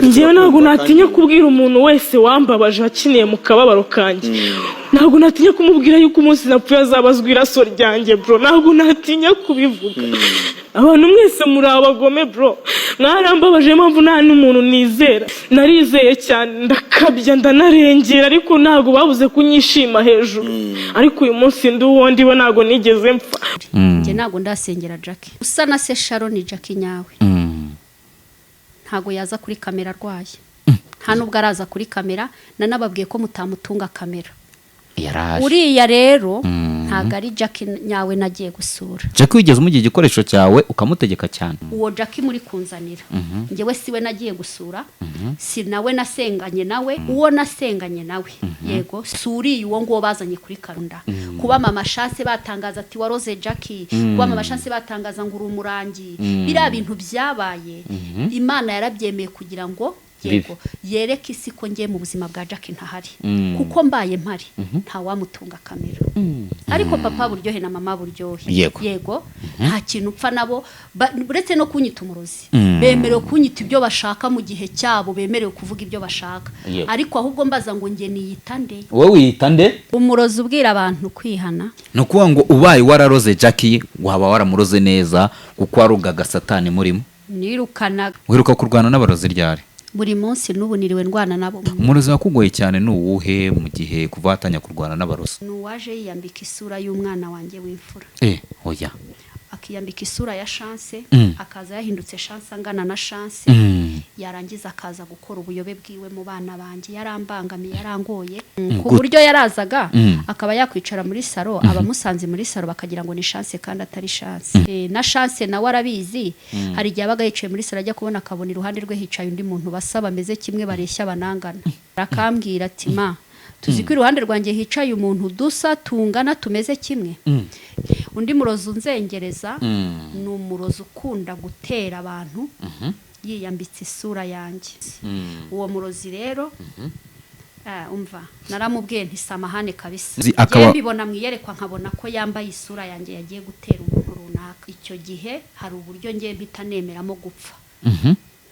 njyewe ntabwo natinya kubwira umuntu wese wambabaje wakiniye mu kababaro kanjye ntabwo natinya kumubwira yuko umunsi napfuye azabazwa iraso ryanjye bro ntabwo natinya kubivuga abantu mwese muri abagome bro mwarambabaje mpamvu nta n'umuntu nizera narizeye cyane ndakabya ndanarengera ariko ntabwo babuze kunyishima hejuru ariko uyu munsi ndi uwo ndiwe ntabwo nigeze mpfa njye ntabwo ndasengera Jackie usa na se Sharon Jackie nyawe ntabwo yaza kuri kamera arwaye nta nubwo araza kuri kamera nanababwiye ko mutamutunga kamera uriya rero ntabwo ari Jackie nyawe nagiye gusura Jackie wigeze umugiye igikoresho cyawe ukamutegeka cyane uwo Jackie muri kunzanira njyewe siwe nagiye gusura si nawe nasenganye nawe uwo nasenganye nawe yego suri uwo ngo bazanye kuri Karunda kuba mama Chance batangaza ati waroze Jackie kuba mama Chance batangaza ngo urumurangi bira bintu byabaye Imana yarabyemeye kugira ngo yego yereke isi ko ngiye mu buzima bwa Jackie ntahari kuko mbaye mpari nta wamutunga kamera ariko papa buryohe na mama buryohe yego nta kintu upfa nabo buretse no kunyita umurozi bemerewe kunyita ibyo bashaka mu gihe cyabo bemerewe kuvuga ibyo bashaka ariko ahubwo mbaza ngo ngiye niyita nde wowe wiyita nde umurozi ubwira abantu kwihana no kuvuga ngo ubaye wararoze Jackie waba waramuroze neza kuko warugaga satani murimo nirukana wiruka kurwana n'abarozi ryari buri munsi n'ubu niriwe ndwana nabo umurozi wakugoye cyane n'uwuhe mu gihe kuva watanya kurwana n'abarozi n'uwaje yiyambika isura y'umwana wanjye w'imfura oya akiyambika isura ya Chance akaza yahindutse Chance angana na Chance yarangiza akaza gukora ubuyobe bwiwe mu bana banjye yarambangamiye yarangoye ku buryo yarazaga akaba yakwicara muri saro abamusanze muri saro bakagira ngo ni Chance kandi atari Chance na Chance nawe arabizi hari igihe abaga yicaye muri saro ajya kubona akabona iruhande rwe hicaye undi muntu basaba ameze kimwe bareshya banangana akambwira ati ma tuzi ko iruhande rwanjye hicaye umuntu dusa tungana tumeze kimwe undi murozi unzengereza ni umurozi ukunda gutera abantu yiyambitse isura yanjye uwo murozi rero umva naramubwiye ntisamahane kabisa njye mbibona mwiyerekwa nkabona ko yambaye isura yanjye yagiye gutera umuntu runaka icyo gihe hari uburyo njye mpita nemeramo gupfa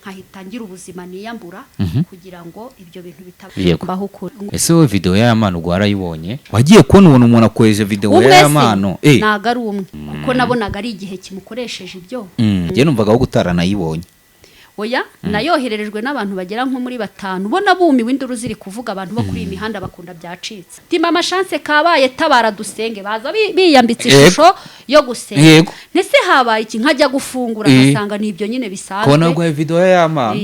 nkahita ngira ubuzima niyambura kugira ngo ibyo bintu bitabaho ukuri ese wowe video y'amano warayibonye wagiye kubona umuntu akoresheje video y'amano ntago ari umwe kuko nabonaga ari igihe kimukoresheje ibyo njye numvaga wo gutaranayibonye oya nayohererejwe n'abantu bagera nko muri 5 ubona bumiwe induru ziri kuvuga abantu bo kuri imihanda bakunda byacitse ti mama Chance kabaye tabara dusenge baza biyambitse ishusho yo gusenga nese habaye iki nkajya gufungura nkasanga nibyo nyine bisanzwe kona gwa video y'amano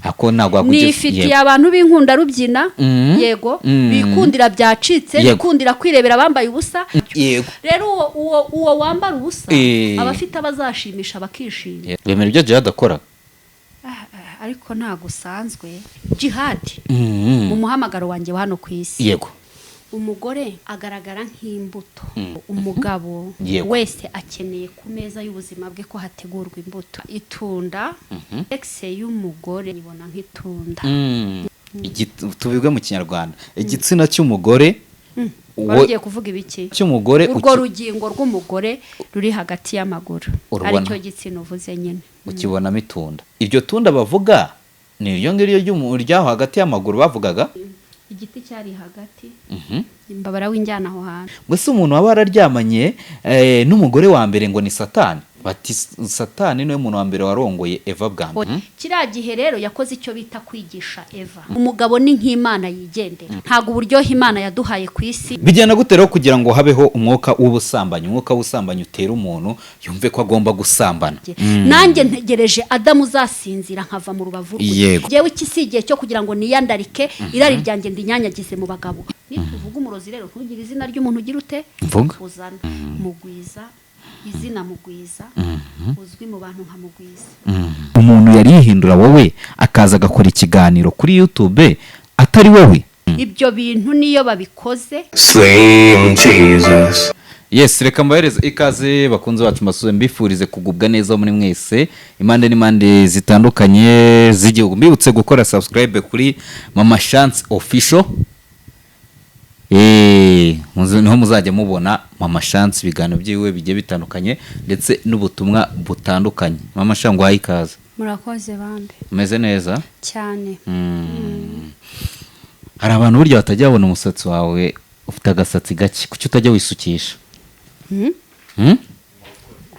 ako nagwa kugeza nifitiye abantu b'inkunda rubyina yego bikundira byacitse bikundira kwirebera bambaye ubusa rero uwo wambara ubusa abafite abazashimisha bakishima bemera ibyo je adakora ariko ntago usanzwe jihad mu muhamagaro wanjye wa hano ku isi yego umugore agaragara nk'imbuto umugabo wese akeneye ku meza y'ubuzima bwe ko hategurwa imbuto itunda exe y'umugore ibona nk'itunda tubibwe mu kinyarwanda igitsina cy'umugore bagiye kuvuga ibiki cy'umugore ubwo rugingo rw'umugore ruri hagati y'amaguru aricyo gitsina uvuze nyine ukibonamo itunda iryo tunda bavuga ni iryo ngiryo ry'umuryaho hagati y'amaguru bavugaga igiti cyari hagati imbabara w'injyana aho hantu gusa umuntu waba araryamanye n'umugore wa mbere ngo ni Satani bati Satani niwe muntu wa mbere warongoye Eva bwa kiriya gihe rero yakoze icyo bita kwigisha Eva umugabo ni nk'Imana yigendera ntago uburyohe Imana yaduhaye ku isi bijyana gutera kugira ngo habeho umwuka w'ubusambanyi umwuka w'ubusambanyi utera umuntu yumve ko agomba gusambana nanjye ntegereje Adamu uzasinzira nkava mu rubavu yewe ikisigiye cyo kugira ngo niyandarike irari ryanjye ndinyanyagize mu bagabo nituvuga umurozi rero ntugire izina ry'umuntu ugira ute uzana mugwiza izina mugwiza uzwi mu bantu nka mugwiza umuntu yari yihindura wowe akaza agakora ikiganiro kuri YouTube atari wowe ibyo bintu niyo babikoze yes reka mbahereze ikaze bakunze bacu masuze mbifurize kugubwa neza muri mwese impande n'imande zitandukanye z'igihugu mbibutse gukora subscribe kuri Mama Chance official niho muzajya mubona Mama Chance ibiganiro byiwe bigiye bitandukanye ndetse n'ubutumwa butandukanye Mama Chance ngwaye ikaze murakoze bande umeze neza cyane. hari abantu burya batajya babona umusatsi wawe ufite agasatsi gake kuki utajya wisukisha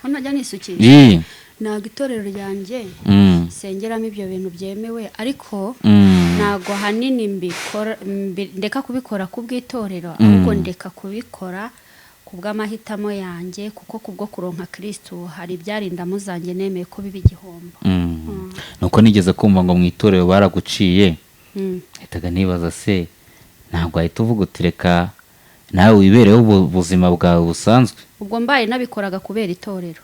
ko najya nisukisha Ii. ntabwo itorero ryanjye sengeramo ibyo bintu byemewe ariko ntabwo ahanini ndeka kubikora ku bw'itorero ahubwo ndeka kubikora ku bw'amahitamo yanjye kuko kubwo kuronka Kristo hari ibyarindamo zanjye nemeye ko biba igihombo. nuko nigeze kumva ngo mu itorero baraguciye hitaga nibaza se ntabwo ahita uvuga uti reka nawe wibereho ubuzima bwawe busanzwe. ubwo mbaye nabikoraga kubera itorero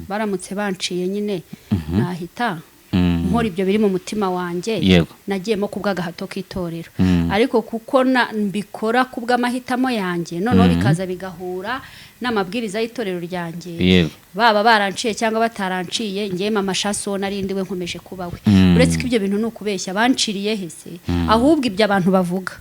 baramutse banciye nyine nahita nkora ibyo biri mu mutima wanjye nagiyemo ku bw'agahato k'itorero ariko kuko mbikora ku bw'amahitamo yanjye noneho bikaza bigahura n'amabwiriza y'itorero ryanjye baba baranciye cyangwa bataranciye ngiye mama shaso narindi we nkomeje kubawe uretse ko ibyo bintu ni ukubeshya banciriye hese ahubwo ibyo abantu bavuga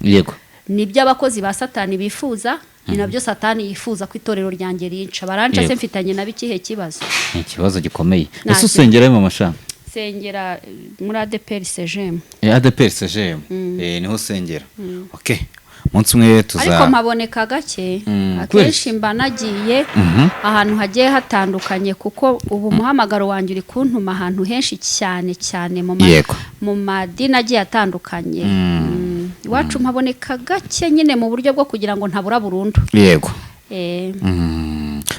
nibyo abakozi ba Satani bifuza ni nabyo Satani yifuza ko itorero ryanjye rinca baranca se mfitanye na bikihe kibazo. Ni ikibazo gikomeye. Ese usengera mu mashami? Sengera muri ADPR CGM. ADPR CGM. Niho sengera. Okay. Munsi umwe ariko maboneka gake akenshi mba nagiye ahantu hagiye hatandukanye kuko ubu muhamagaro wanjye uri kuntuma ahantu henshi cyane cyane mu madini agiye atandukanye. Iwacu mpaboneka gake nyine mu buryo bwo kugira ngo ntabura burundu. Yego.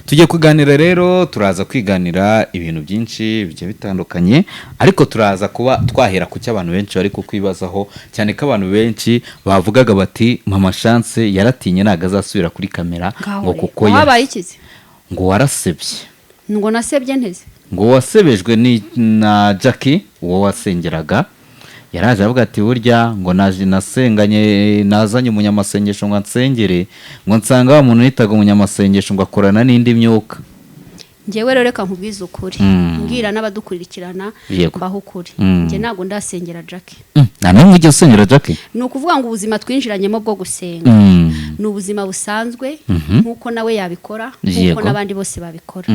Tugiye kuganira rero turaza kwiganira ibintu byinshi bigiye bitandukanye ariko turaza kuba twahera ku cy'abantu benshi bari kukwibazaho cyane ko abantu benshi bavugaga bati mama Chance yaratinye naga azasubira kuri kamera ngo kuko ngo warasebye ngo nasebye nteze ngo wasebejwe na Jackie uwo wasengeraga yaraje avuga ati burya ngo nasenganye nazanye umunyamasengesho ngo nsengere ngo nsanga wa muntu nitaga umunyamasengesho ngo akorana n'indi myuka. Ngewe rero reka nkubwize ukuri mbwira n'abadukurikirana baho ukuri nge ntago ndasengera Jackie. Namwe ujye usengera Jackie? Ni ukuvuga ngo ubuzima twinjiranyemo bwo gusenga ni ubuzima busanzwe nkuko nawe yabikora nkuko n'abandi bose babikora.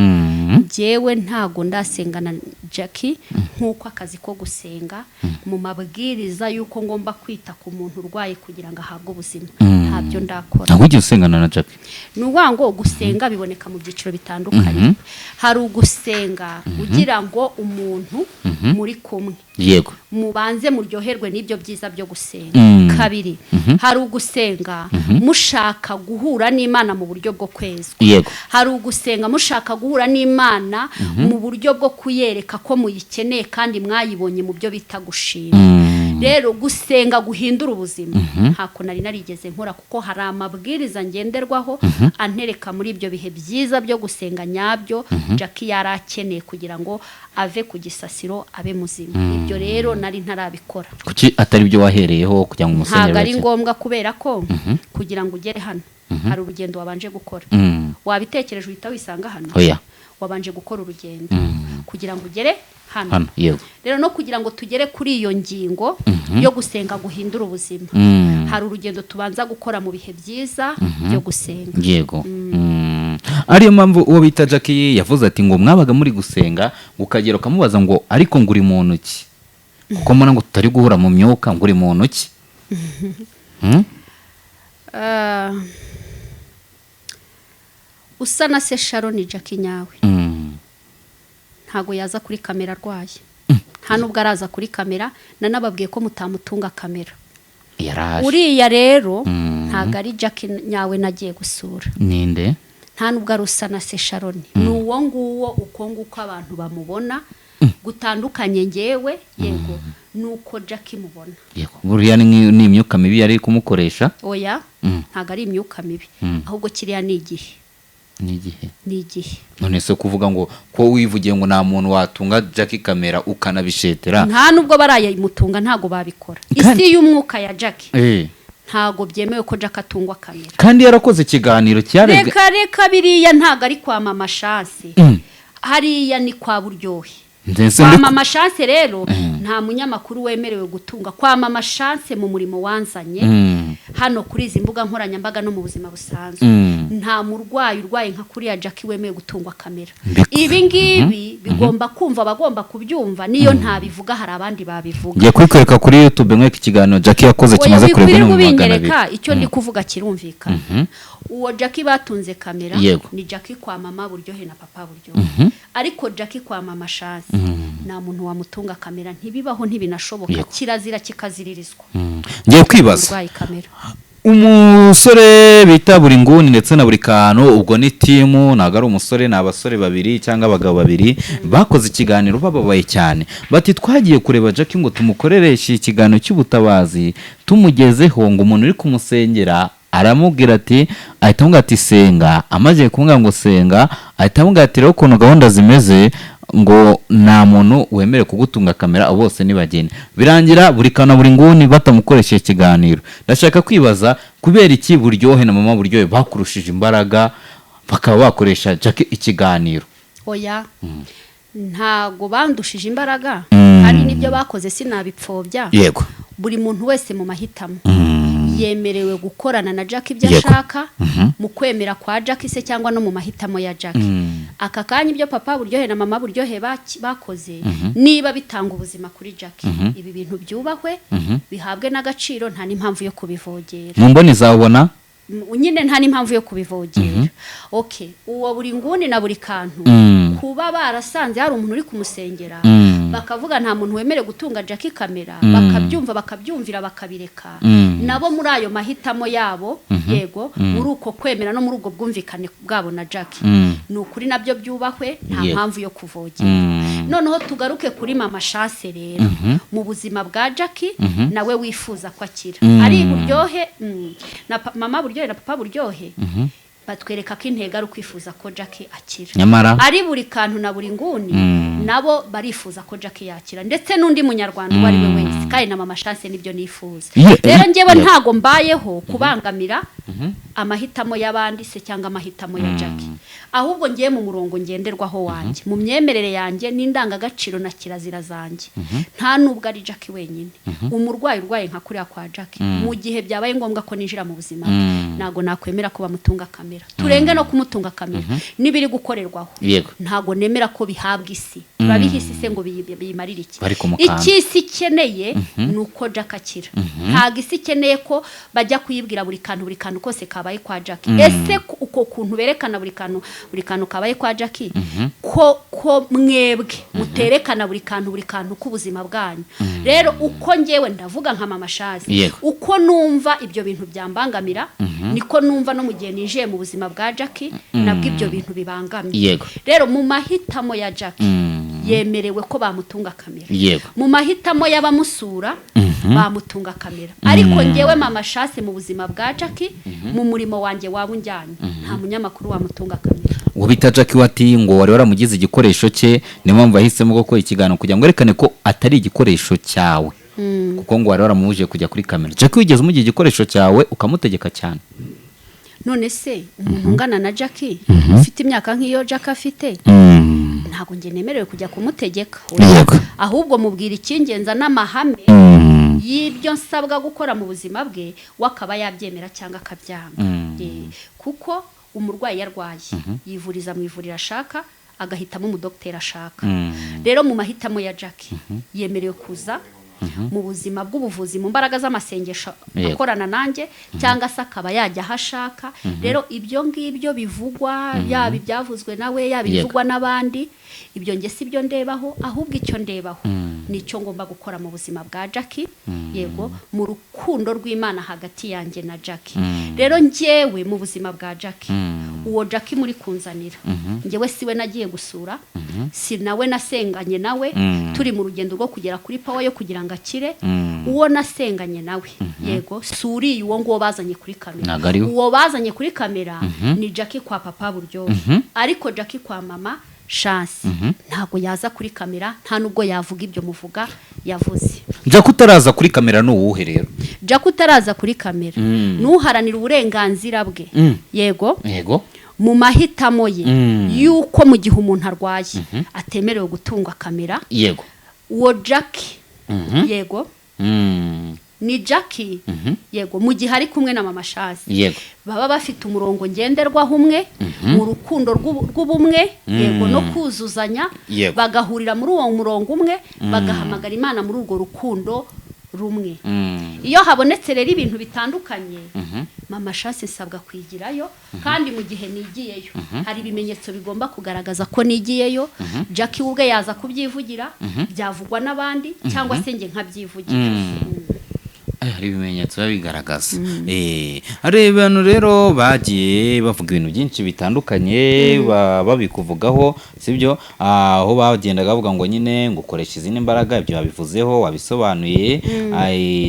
Ngewe ntago ndasengana Jackie nkuko akazi ko gusenga mu mabwiriza yuko ngomba kwita ku muntu urwaye kugira ngo ahabwe ubuzima ntabyo ndakora. Ntabwo ujye usengana na Jackie? Ni uwango gusenga biboneka mu byiciro bitandukanye. Hari ugusenga ugira ngo umuntu muri kumwe yego mubanze muryoherwe n'ibyo byiza byo gusenga. Kabiri hari ugusenga mushaka guhura n'Imana mu buryo bwo kwezwa. Yego hari ugusenga mushaka guhura n'Imana mu buryo bwo kuyereka ko muyikeneye kandi mwayibonye mu byo bita gushima. Rero gusenga guhindura ubuzima hako nari narigeze nkora kuko hari amabwiriza ngenderwaho antereka muri ibyo bihe byiza byo gusenga nyabyo Jackie yarakeneye kugira ngo ave ku gisasiro abe muzima. Ibyo rero nari ntarabikora. Kuki atari byo wahereyeho kugira ngo umusenyere? Ntabwo ari ngombwa kubera ko kugira ngo ugere hano hari urugendo wabanje gukora. Wabitekereje uhita wisanga hano. Oya. Wabanje gukora urugendo kugira ngo ugere hano. Yego. Rero no kugira ngo tugere kuri iyo ngingo yo gusenga guhindura ubuzima hari urugendo tubanza gukora mu bihe byiza byo gusenga. Yego. Ariyo mpamvu uwo bita Jackie yavuze ati ngo mwabaga muri gusenga ukagera ukamubaza ngo ariko nguri muntu ki kuko mbona ngo tutari guhura mu myuka nguri muntu ki. Usa na se Sharon Jackie nyawe ntago yaza kuri kamera arwaye nta nubwo araza kuri kamera nanababwiye ko mutamutunga kamera yaraje. Uriya rero ntago ari Jackie nyawe nagiye gusura. Ninde? Nta nubwo ari usa na se Sharon ni uwo nguwo uko nguko abantu bamubona gutandukanye ngewe yego nuko Jackie mubona. Yego buriya ni imyuka mibi yari kumukoresha? Oya ntago ari imyuka mibi ahubwo kiriya ni igihe. Ni igihe. None se kuvuga ngo ko wivugiye ngo nta muntu watunga Jackie kamera ukanabishetera? Nta nubwo barayimutunga ntago babikora. Isi y'umwuka ya Jackie ntago byemewe ko Jackie atungwa kamera. Kandi yarakoze ikiganiro cyarebwe. Reka biriya ntago ari kwa mama Chance. Hariya ni kwa Buryohe. Kwa mama Chance rero nta munyamakuru wemerewe gutunga. Kwa mama Chance mu murimo wanzanye hano kuri izi mbuga nkoranyambaga no mu buzima busanzwe nta murwayi urwaye nka kuriya Jackie wemeye gutungwa kamera. Ibi ngibi bigomba kumva abagomba kubyumva niyo ntabivuga hari abandi babivuga. Ngiye kwikwereka kuri YouTube mweke ikiganiro Jackie yakoze kimaze kurebwa no mu magana. Icyo ndi kuvuga kirumvikana. Uwo Jackie batunze kamera ni Jackie kwa mama Buryohe na papa Buryohe. Ariko Jackie kwa mama Chance nta muntu wamutunga kamera, ntibibaho ntibinashoboka, kirazira kikaziririzwa. Ngiye kwibaza umusore bita buri nguni ndetse na buri kantu, ubwo ni timu, ntago ari umusore, ni abasore babiri cyangwa abagabo babiri bakoze ikiganiro bababaye cyane, bati twagiye kureba Jackie ngo tumukorereshe ikiganiro cy'ubutabazi, tumugezeho ngo umuntu uri kumusengera aramubwira ati, ahita amubwira ati senga, amaze kumubwira ngo senga, ahita amubwira ati rero ukuntu gahunda zimeze ngo nta muntu wemere kugutunga kamera, bose nibageni. Birangira buri kana buri nguni batamukoresheje ikiganiro. Ndashaka kwibaza kubera iki Buryohe na mama Buryohe bakurushije imbaraga bakaba bakoresha Jackie ikiganiro? Oya, ntago bandushije imbaraga kandi nibyo bakoze sinabipfobya. Yego, buri muntu wese mu mahitamo yemerewe gukorana na Jackie ibyo ashaka mu kwemera kwa Jackie se cyangwa no mu mahitamo ya Jackie. Aka kanya ibyo papa Buryohe na mama Buryohe bakoze niba bitanga ubuzima kuri Jackie, ibi bintu byubahwe bihabwe n'agaciro, nta n'impamvu yo kubivogera. mu mboni zawubona nyine nta n'impamvu yo kubivogera. Okay, uwo buri nguni na buri kantu kuba barasanze hari umuntu uri kumusengera bakavuga nta muntu wemere gutunga Jackie kamera, bakabyumva bakabyumvira bakabireka, nabo muri ayo mahitamo yabo yego muri uko kwemera no muri ubwo bwumvikane bwabo na Jackie, ni ukuri nabyo byubahwe, nta mpamvu yo kuvogera. Noneho tugaruke kuri mama Chance rero, mu buzima bwa Jackie nawe wifuza ko akira. Ari Buryohe na mama Buryohe na papa Buryohe batwereka ko intego ari ukwifuza ko Jackie akira. Nyamara ari buri kantu na buri nguni nabo barifuza ko Jackie yakira, ndetse n'undi munyarwanda uwo ari we wese, kandi na mama Chance nibyo nifuza. Rero njyewe ntago mbayeho kubangamira amahitamo y'abandi se cyangwa amahitamo ya Jackie, ahubwo ngiye mu murongo ngenderwaho wanjye, mu myemerere yanjye n'indangagaciro na kirazira zanjye. Nta nubwo ari Jackie wenyine, umurwayi urwaye nka kuriya kwa Jackie mu gihe byabaye ngombwa ko ninjira mu buzima ntago nakwemera ko bamutunga kamera. Turenge no kumutunga kamera nibiri gukorerwaho, ntago nemera ko bihabwa isi. Turabihisi se ngo biyimarire iki? Ikisi keneye nuko Jackie akira. Ntago isi keneye ko bajya kuyibwira buri kantu kose kabaye kwa Jackie. Ese uko kuntu berekana buri kantu kabaye kwa Jackie ko mwebwe muterekana buri kantu k'ubuzima bwanyu. Rero uko ngewe ndavuga nka mama Chance, uko numva ibyo bintu byambangamira niko numva no mu gihe ninjiye mu buzima bwa Jackie nabwo ibyo bintu bibangamye. Rero mu mahitamo ya Jackie yemerewe ko bamutunga kamera, mu mahitamo y'abamusura bamutunga kamera. Ariko ngewe mama Chance mu buzima bwa Jackie mu murimo wanjye wabunjyanye nta munyamakuru wamutunga kamera. Ubita Jackie wati ngo wari waramugize igikoresho cye, ni mpamvu yahisemo gukora ikiganiro kugira ngo erekane ko atari igikoresho cyawe, kuko ngo wari waramuje kujya kuri kamera. Jackie wigeze umugiye igikoresho cyawe ukamutegeka cyane? None se umuntu ungana na Jackie ufite imyaka nk'iyo Jackie afite ntago nge nemerewe kujya kumutegeka, ahubwo mubwira ikingenza n'amahame y'ibyo nsabwa gukora mu buzima bwe wakaba yabyemera cyangwa akabyanga. Kuko umurwayi yarwaye yivuriza mu ivuriro ashaka, agahitamo umudokiteri ashaka. Rero mu mahitamo ya Jackie yemerewe kuza mu buzima bw'ubuvuzi mu mbaraga z'amasengesho akorana nanjye, cyangwa se akaba yajya ahashaka. Rero ibyo ngibyo bivugwa, yaba ibyavuzwe nawe yaba ibivugwa n'abandi, ibyo nge si byo ndebaho, ahubwo icyo ndebaho nicyo ngomba gukora mu buzima bwa Jackie, yego mu rukundo rw'Imana hagati yanjye na Jackie. Rero njyewe mu buzima bwa Jackie uwo Jackie muri kunzanira njyewe siwe nagiye gusura, si nawe nasenganye nawe turi mu rugendo rwo kugera kuri power yo kugira ngo akire. Uwo nasenganye nawe yego suri uwo ngo bazanye kuri kamera, uwo bazanye kuri kamera ni Jackie kwa papa Buryohe. Ariko Jackie kwa mama Chance ntago yaza kuri kamera, nta nubwo yavuga ibyo muvuga yavuze. Jackie utaraza kuri kamera no uwuhe rero? Jackie utaraza kuri kamera nuharanira uburenganzira bwe, yego mu mahitamo ye yuko mu gihe umuntu arwaye atemerewe gutungwa kamera, yego uwo Jackie yego ni Jackie yego mu gihe ari kumwe na mama Shasi yego baba bafite umurongo ngenderwaho umwe mu rukundo rw'ubumwe yego no kuzuzanya Yego. bagahurira muri uwo murongo umwe bagahamagara Imana muri urwo rukundo rumwe iyo habonetse rero ibintu bitandukanye mama Shasi nsabwa kwigirayo kandi mu gihe nigiyeyo hari ibimenyetso bigomba kugaragaza ko nigiyeyo Jackie ubwe yaza kubyivugira byavugwa n'abandi cyangwa se nge nkabyivugira hari ibimenyetso biba bigaragaza hari abantu rero bagiye bavuga ibintu byinshi bitandukanye babikuvugaho sibyo aho bagendaga bavuga ngo nyine ngo ukoresha izindi mbaraga ibyo babivuzeho wabisobanuye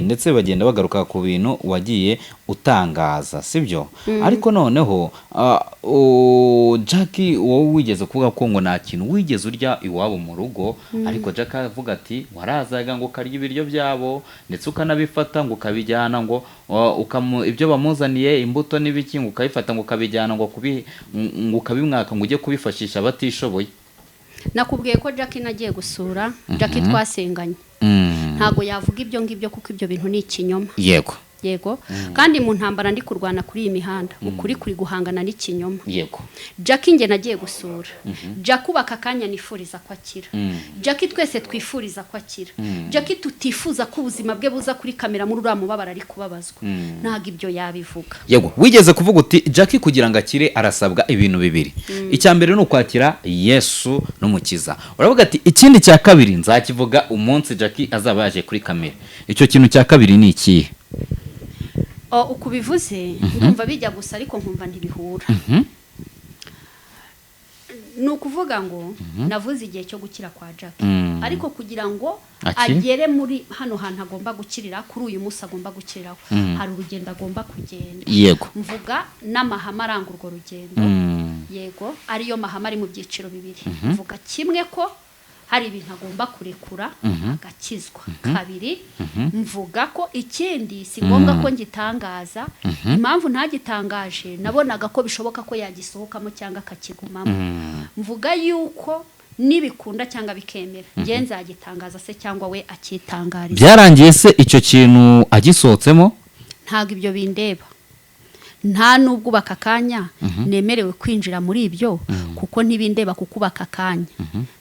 ndetse bagenda bagaruka ku bintu wagiye utangaza sibyo ariko noneho Jackie wowe wigeze kuvuga ko ngo nta kintu wigeze urya iwabo mu rugo ariko Jackie avuga ati warazaga ngo ukarya ibiryo byabo ndetse ukanabifata ngo ukabijyana ngo ibyo bamuzaniye imbuto n'ibiki ngo ukabifata ngo ukabijyana ngo ukabimwaka ngo ujye kubifashisha abatishoboye. Nakubwiye ko Jackie nagiye gusura Jackie twasenganye ntago yavuga ibyo ngibyo kuko ibyo bintu ni ikinyoma yego kandi mu ntambara ndi kurwana kuri iyi mihanda ukuri kuri guhangana n'ikinyoma yego Jackie nge nagiye gusura Jackie ubaka kanya nifuriza ko akira Jackie twese twifuriza ko akira Jackie tutifuza ko ubuzima bwe buza kuri kamera muri uriya mubabara ari kubabazwa ntago ibyo yabivuga yego wigeze kuvuga uti Jackie kugira ngo akire arasabwa ibintu bibiri icya mbere ni ukwakira Yesu n'umukiza uravuga ati ikindi cya kabiri nzakivuga umunsi Jackie azaba yaje kuri kamera icyo kintu cya kabiri ni ikihe uko bivuze ndumva bijya gusa ariko nkumva ntibihura ni ukuvuga ngo navuze igihe cyo gukira kwa Jackie ariko kugira ngo agere muri hano hantu agomba gukirira kuri uyu munsi agomba gukiriraho hari urugendo agomba kugenda yego mvuga n'amahame aranga urwo rugendo yego ariyo mahame ari mu byiciro bibiri mvuga kimwe ko hari ibintu agomba kurekura agakizwa kabiri mvuga ko ikindi si ngombwa ko ngitangaza impamvu ntagitangaje nabonaga ko bishoboka ko yagisohokamo cyangwa akakigumamo mvuga yuko nibikunda cyangwa bikemera ngenza agitangaza se cyangwa we akitangariza byarangiye se icyo kintu agisohotsemo ntago ibyo bindeba nta nubwo ubaka kanya nemerewe kwinjira muri ibyo kuko ntibindeba kuko ubaka kanya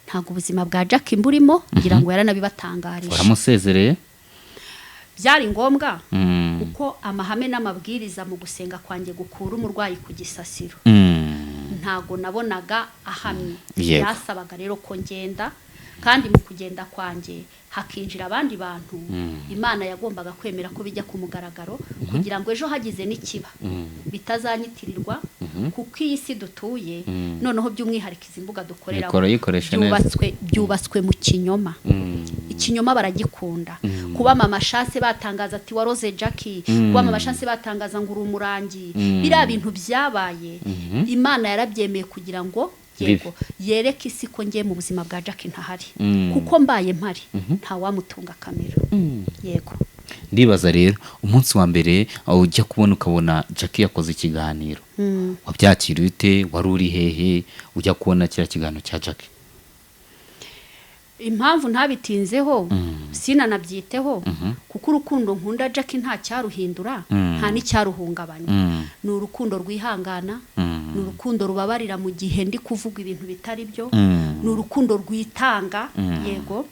ntago ubuzima bwa Jackie mburimo ngira ngo yaranabibatangarije waramusezereye byari ngombwa kuko amahame n'amabwiriza mu gusenga kwanjye gukura umurwayi ku gisasiro ntago nabonaga ahamye byasabaga rero ko ngenda kandi mu kugenda kwanjye hakinjira abandi bantu Imana yagombaga kwemera ko bijya ku mugaragaro kugira ngo ejo hagize n'ikiba bitazanyitirirwa kuko iyi si dutuye noneho by'umwihariko izi mbuga dukorera byubatswe mu kinyoma ikinyoma baragikunda kuba mama Shasi batangaza ati waroze Jackie kuba mama Shasi batangaza ngo uri umurangi biriya bintu byabaye Imana yarabyemeye kugira ngo yego yereke isi ko ngiye mu buzima bwa Jackie ntahari kuko mbaye mpari nta wamutunga kamera yego ndibaza rero umunsi wa mbere ujya kubona ukabona Jackie yakoze ikiganiro wabyakira ute wari uri hehe ujya kubona kiriya kiganiro cya Jackie impamvu ntabitinzeho sinanabyiteho kuko urukundo nkunda Jackie nta cyaruhindura nta n'icyaruhungabanya ni urukundo rwihangana ni urukundo rubabarira mu gihe ndi kuvuga ibintu bitari byo ni urukundo rwitanga yego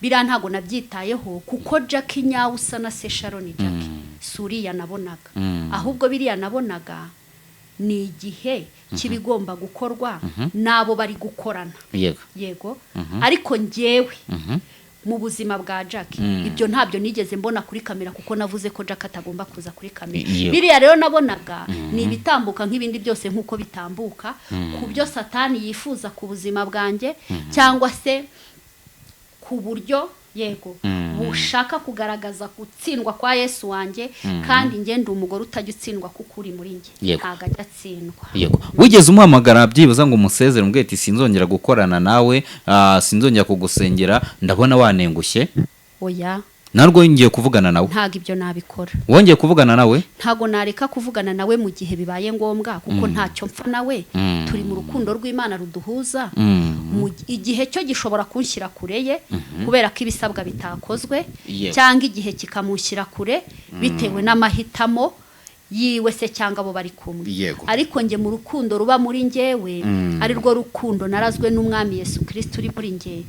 biriya ntago nabyitayeho kuko Jackie nyawe usa na se Sharon Jackie suriya nabonaga ahubwo biriya nabonaga ni igihe kibigomba gukorwa nabo bari gukorana yego ariko njyewe mu buzima bwa Jackie ibyo ntabyo nigeze mbona kuri kamera kuko navuze ko Jackie atagomba kuza kuri kamera biriya rero nabonaga ni ibitambuka nk'ibindi byose nk'uko bitambuka ku byo Satani yifuza ku buzima bwanjye cyangwa se ku buryo yego bushaka kugaragaza gutsindwa kwa Yesu wanjye kandi ngende umugore utajya utsindwa kuko uri muri nge ntago ajya atsindwa yego wigeze umuhamagara byibuza ngo umusezere mbwe ati sinzongera gukorana nawe sinzongera kugusengera ndabona wanengushye oya narwo ngiye kuvugana nawe ntago ibyo nabikora. wongeye kuvugana nawe ntago nareka kuvugana nawe mu gihe bibaye ngombwa kuko ntacyo mpfa nawe. turi mu rukundo rw'Imana ruduhuza. Igihe cyo gishobora kunshyira kure ye kubera ko ibisabwa bitakozwe, cyangwa igihe kikamushyira kure bitewe n'amahitamo yiwe se cyangwa abo bari kumwe. Ariko nge mu rukundo ruba muri njyewe ari rwo rukundo narazwe n'Umwami Yesu Kristo uri muri njye.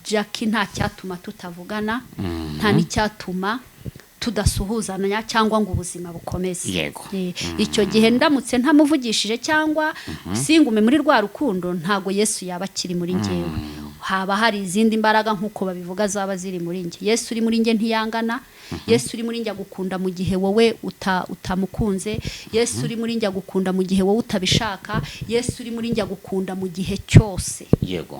Jackie nta cyatuma tutavugana, nta n'icyatuma tudasuhuzanya cyangwa ngo ubuzima bukomeze. Icyo gihe ndamutse ntamuvugishije cyangwa singume muri rwa rukundo, ntago Yesu yaba akiri muri njyewe. Haba hari izindi mbaraga nk'uko babivuga zaba ziri muri njye. Yesu uri muri njye ntiyangana. Yesu uri muri njye agukunda mu gihe wowe utamukunze. Yesu uri muri njye agukunda mu gihe wowe utabishaka. Yesu uri muri njye agukunda mu gihe cyose. Yego.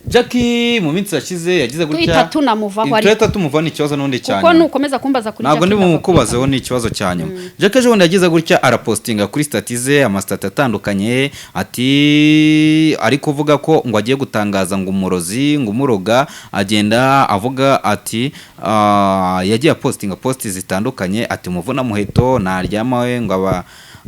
Jackie mu minsi yashize yagize gutya. Tuhita tunamuvaho ari. Tuhita tumuvaho ni ikibazo n'undi cyane. Kuko nukomeza kumbaza kuri Jackie. Ntabwo ndi bumukubazeho ni ikibazo cyane. Jackie ejo yagize gutya arapostinga kuri statize amastat atandukanye ati ari kuvuga ko ngo agiye gutangaza ngo umurozi ngo umuroga, agenda avuga ati yagiye postinga posti zitandukanye ati muvuna muheto naryamawe ngo aba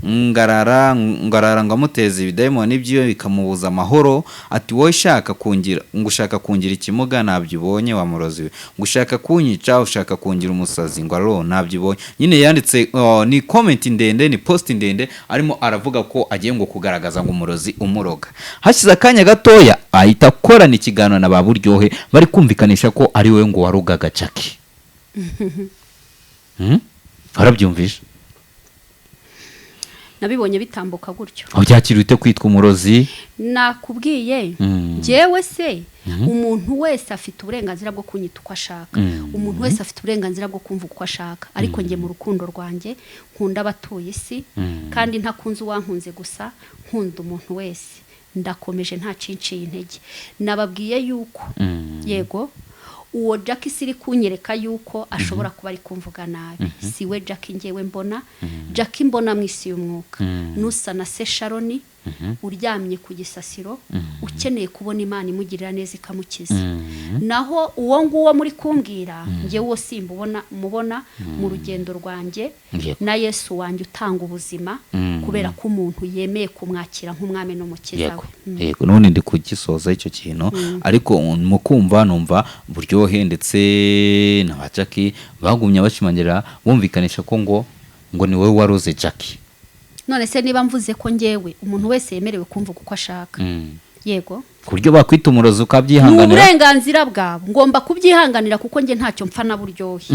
ngarara ngo amuteze ibidayimoni byo bikamubuza amahoro. Ati wowe shaka kungira ngo ushaka kungira ikimuga nabyibonye wa murozi we, ngo ushaka kunyica ushaka kungira umusazi ngo aro nabyibonye. Nyine yanditse ni comment ndende, ni post ndende, arimo aravuga ko agiye ngo kugaragaza ngo umurozi umuroga. Hashize akanya gatoya ahita akorana ikiganiro na Baburyohe bari kumvikanisha ko ari we ngo warugaga Jackie. Arabyumvisha? Nabibonye bitambuka gutyo. Byakiriye ute kwitwa umurozi? Nakubwiye njyewe se umuntu wese afite uburenganzira bwo kunyita uko ashaka. Umuntu wese afite uburenganzira bwo kumva uko ashaka. Ariko nge mu rukundo rwanjye nkunda abatuye isi, kandi ntakunze uwankunze gusa, nkunda umuntu wese. Ndakomeje nta cinciye intege. Nababwiye yuko yego uwo Jackie siri kunyereka yuko ashobora kuba ari kumvuga nabi. Siwe Jackie ngewe mbona. Jackie mbona mu isi y'umwuka nusa na se Sharoni uryamye ku gisasiro ukeneye kubona Imana imugirira neza ikamukiza. Naho uwo nguwo muri kumbwira ngewe wo simbubona mubona mu rugendo rwanjye na Yesu wanjye utanga ubuzima, kubera ko umuntu yemeye kumwakira nk'umwami n'umukiza we. Yego none ndi kugisoza icyo kintu, ariko mu kumva numva Buryohe ndetse na Jackie bagumye bashimangira bumvikanisha ko ngo ni wowe waroze Jackie. None se niba mvuze ko ngewe umuntu wese yemerewe kumva uko ashaka, yego kuryo bakwita umurozi ukabyihanganira, uburenganzira bwabo ngomba kubyihanganira kuko nge ntacyo mpfa na Buryohe.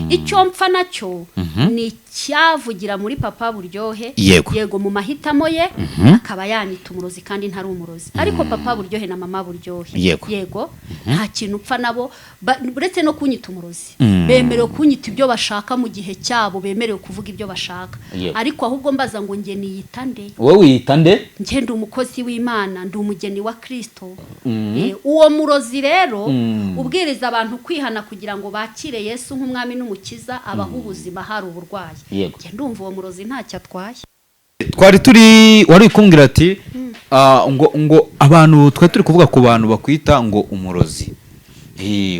Icyo mpfa nacyo ni cyavugira muri papa Buryohe. Yego mu mahitamo ye akaba yanita umurozi kandi ntari umurozi. Ariko papa Buryohe na mama Buryohe yego nta kintu mpfa nabo uretse no kunyita umurozi. Bemerewe kunyita ibyo bashaka mu gihe cyabo, bemerewe kuvuga ibyo bashaka. Ariko ahubwo mbaza ngo nge niyita nde? Wowe wiyita nde? Nge ndi umukozi w'Imana, ndi umugeni wa Kristo. Uwo murozi rero ubwiriza abantu kwihana kugira ngo bakire Yesu nk'umwami n'umukiza, abaho ubuzima hari uburwayi. Nge ndumva uwo murozi ntacyo atwaye. Twari wari kumbwira ati ngo abantu twari turi kuvuga ku bantu bakwita ngo umurozi.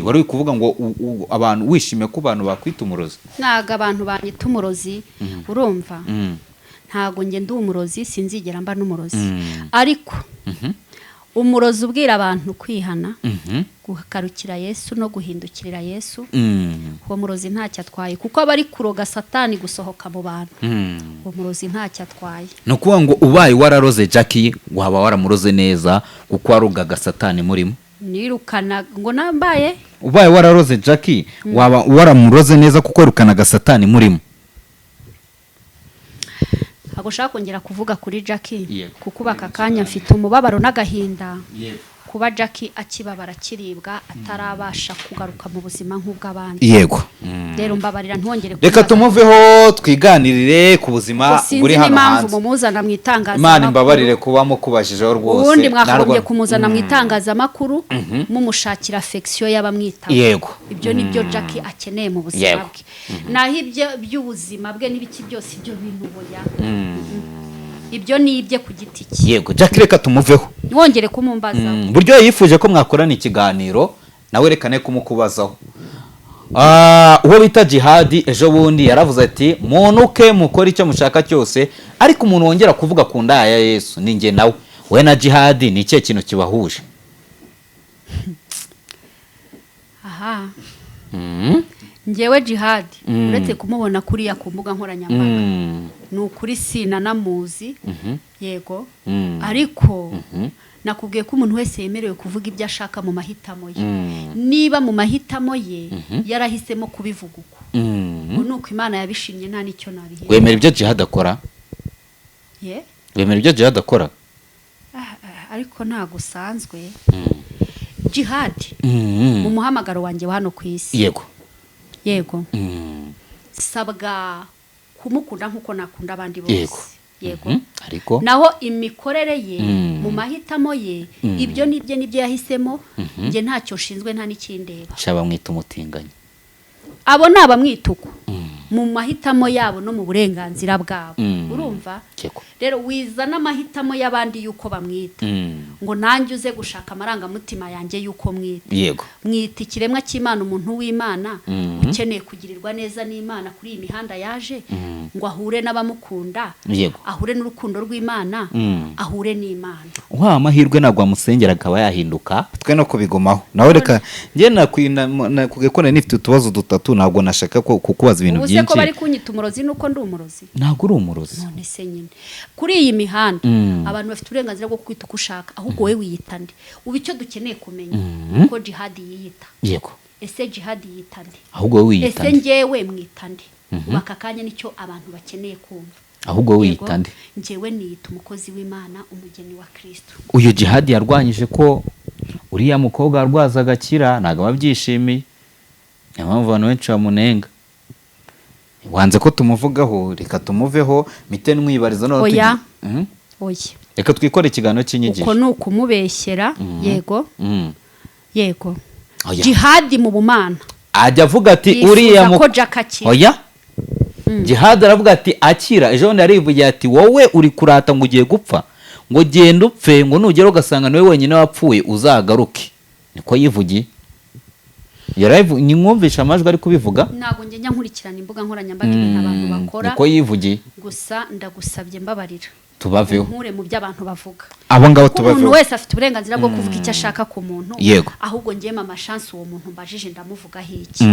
Wari kuvuga ngo abantu wishimiye ko abantu bakwita umurozi? Ntago abantu banyita umurozi, urumva? Ntago nge ndi umurozi, sinzigera mba n'umurozi. Ariko umurozi ubwira abantu kwihana, gukarukira Yesu no guhindukirira Yesu, uwo murozi ntacyo atwaye kuko aba ari kuroga Satani gusohoka mu bantu. Uwo murozi ntacyo atwaye. No kuvuga ngo ubaye wararoze Jackie waba waramuroze neza kuko warogaga Satani murimo. Nirukana ngo nambaye ubaye wararoze Jackie waba waramuroze neza kuko wirukanaga Satani murimo. Agushaka kongera kuvuga kuri Jackie kuko baka kanya mfite umubabaro n'agahinda. Kuba Jackie akibabara kiribwa atarabasha kugaruka mu buzima nk'ubw'abandi. Yego. Rero mbabarira ntwongere. Reka tumuveho twiganirire ku buzima buri hano hanze. Impamvu mumuzana mu itangazamakuru. Imana imbabarire kuba mukubajijeho rwose. Ubundi mwakagombye kumuzana mu itangazamakuru mumushakira affection y'abamwita. Yego. Ibyo nibyo Jackie akeneye mu buzima bwe. Naho ibyo by'ubuzima bwe n'ibiki byose ibyo bintu boya. Ibyo ni ibye ku giti cye. Yego Jackie reka tumuveho. Wongere kumumbaza. Buryo yifuje ko mwakorana ikiganiro nawe rekane kumukubazaho. uwo bita Jihadi ejo bundi yaravuze ati munuke mukora icyo mushaka cyose, ariko umuntu wongera kuvuga ku nda ya Yesu ni njye nawe. We na Jihadi ni ikihe kintu kibahuje? aha njyewe Jihadi uretse kumubona kuriya ku mbuga nkoranyambaga ni ukuri sinanamuzi yego ariko nakubwiye ko umuntu wese yemerewe kuvuga ibyo ashaka mu mahitamo ye. Niba mu mahitamo ye yarahisemo kubivuga uko nuko Imana yabishimye nta nicyo nabihera. Wemera ibyo Jihadi akora? Wemera ibyo Jihadi akora? Ariko ntago usanzwe Jihadi mu muhamagaro wanjye wa hano ku isi yego sabwa kumukunda nkuko nakunda abandi bose yego ariko naho imikorere ye mu mahitamo ye ibyo nibyo yahisemo nge ntacyo nshinzwe nta n'ikindeba. Shaba mwita umutinganyi abo ni abamwituko mu mahitamo yabo no mu burenganzira bwabo urumva rero wiza n'amahitamo y'abandi yuko bamwita ngo nanjye uze gushaka amarangamutima yanjye yuko mwita mwita ikiremwa cy'Imana umuntu w'Imana ukeneye kugirirwa neza n'Imana kuri iyi mihanda yaje ngo ahure n'abamukunda ahure n'urukundo rw'Imana ahure n'Imana. Amahirwe nagwa amusengera akaba yahinduka twe no kubigumaho nawe reka nge nakugekora nifite utubazo dutatu ntabwo nashaka kukubaza ibintu byinshi. Ko bari kunyita umurozi nuko ndi umurozi? Ntabwo uri umurozi. None se nyine kuri iyi mihanda abantu bafite uburenganzira bwo kwita uko ushaka ahubwo wowe wiyita nde? Ubu icyo dukeneye kumenya ko Jihadi yiyita. Ese Jihadi yiyita nde? Ahubwo wowe wiyita nde? Ese njyewe mwita nde? Ubaka kanya nicyo abantu bakeneye kumva. Ahubwo wowe wiyita nde? Njyewe niyita umukozi w'Imana umugeni wa Kristo. Uyu Jihadi yarwanyije ko uriya mukobwa arwaza agakira ntabwo babyishimiye. Niyo mpamvu abantu benshi bamunenga. Wanze ko tumuvugaho reka tumuveho mite nwibariza no oya reka twikore ikiganiro cy'inyigisho. Uko nuko mubeshyera yego Jihadi mu bumana ajya avuga ati uriya oya Jihadi aravuga ati akira. Ejo bundi yarivugiye ati wowe uri kurata ngo ugiye gupfa ngo genda upfe ngo nugera ugasanga niwe wenyine wapfuye uzagaruke. Niko yivugiye. Ni mwumvisha amajwi ari kubivuga? Ntabwo njye nkurikirana imbuga nkoranyambaga ibintu abantu bakora. Niko yivugiye. Gusa ndagusabye mbabarira. Tubaveho. Nkure mu by'abantu bavuga. Abo ngabo tubaveho. Umuntu wese afite uburenganzira bwo kuvuga icyo ashaka ku muntu. Yego. Ahubwo ngiye mama chance uwo muntu mbajije ndamuvuga hiki.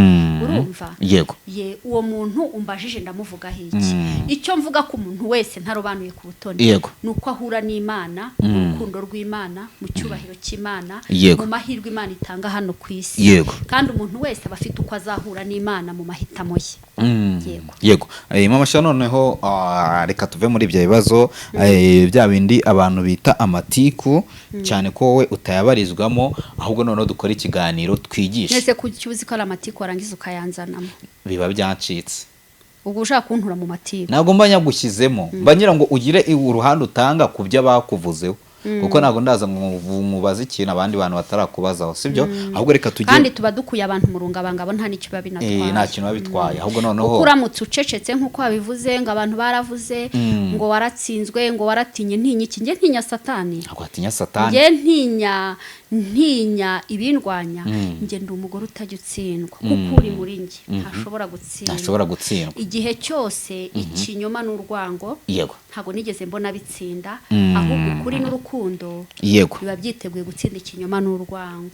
Urumva? Yego. Uwo muntu umbajije ndamuvuga hiki. Icyo mvuga ku muntu wese ntarobanuye ku butoni. Nuko ahura n'Imana, mu rukundo rw'Imana, mu cyubahiro cy'Imana, mu mahirwe Imana itanga hano ku isi. Kandi umuntu wese aba afite uko azahura n'Imana mu mahitamo ye. Yego. Mama Shano noneho reka tuve muri ibyo bibazo bya bindi abantu bita amatiku cyane ko wowe utayabarizwamo ahubwo noneho dukora ikiganiro twigisha. Nese kucyuzi ko amatiku arangiza ukayanzanamo biba byacitse. Ubwo ushaka kuntura mu matiku ntabwo mba nyagushyizemo mba ngira ngo ugire uruhande utanga ku byo bakuvuzeho kuko ntabwo ndaza mubaza ikintu abandi bantu batarakubazaho sibyo. Ahubwo reka tujye kandi tuba dukuye abantu murungabanga bo nta nicyo babinatwaye. Nta kintu babitwaye ahubwo noneho uramutse ucecetse nkuko wabivuze ngo abantu baravuze ngo waratsinzwe ngo waratinye ntinyiki nge ntinya Satani. Ntabwo atinya Satani. Nge ntinya ibindwanya nge ndi umugore utajya utsindwa kuko uri muri nge ntashobora gutsindwa igihe cyose ikinyoma n'urwango. Ntabwo nigeze mbona bitsinda ahubwo ukuri n'urukundo biba byiteguye gutsinda ikinyoma n'urwango.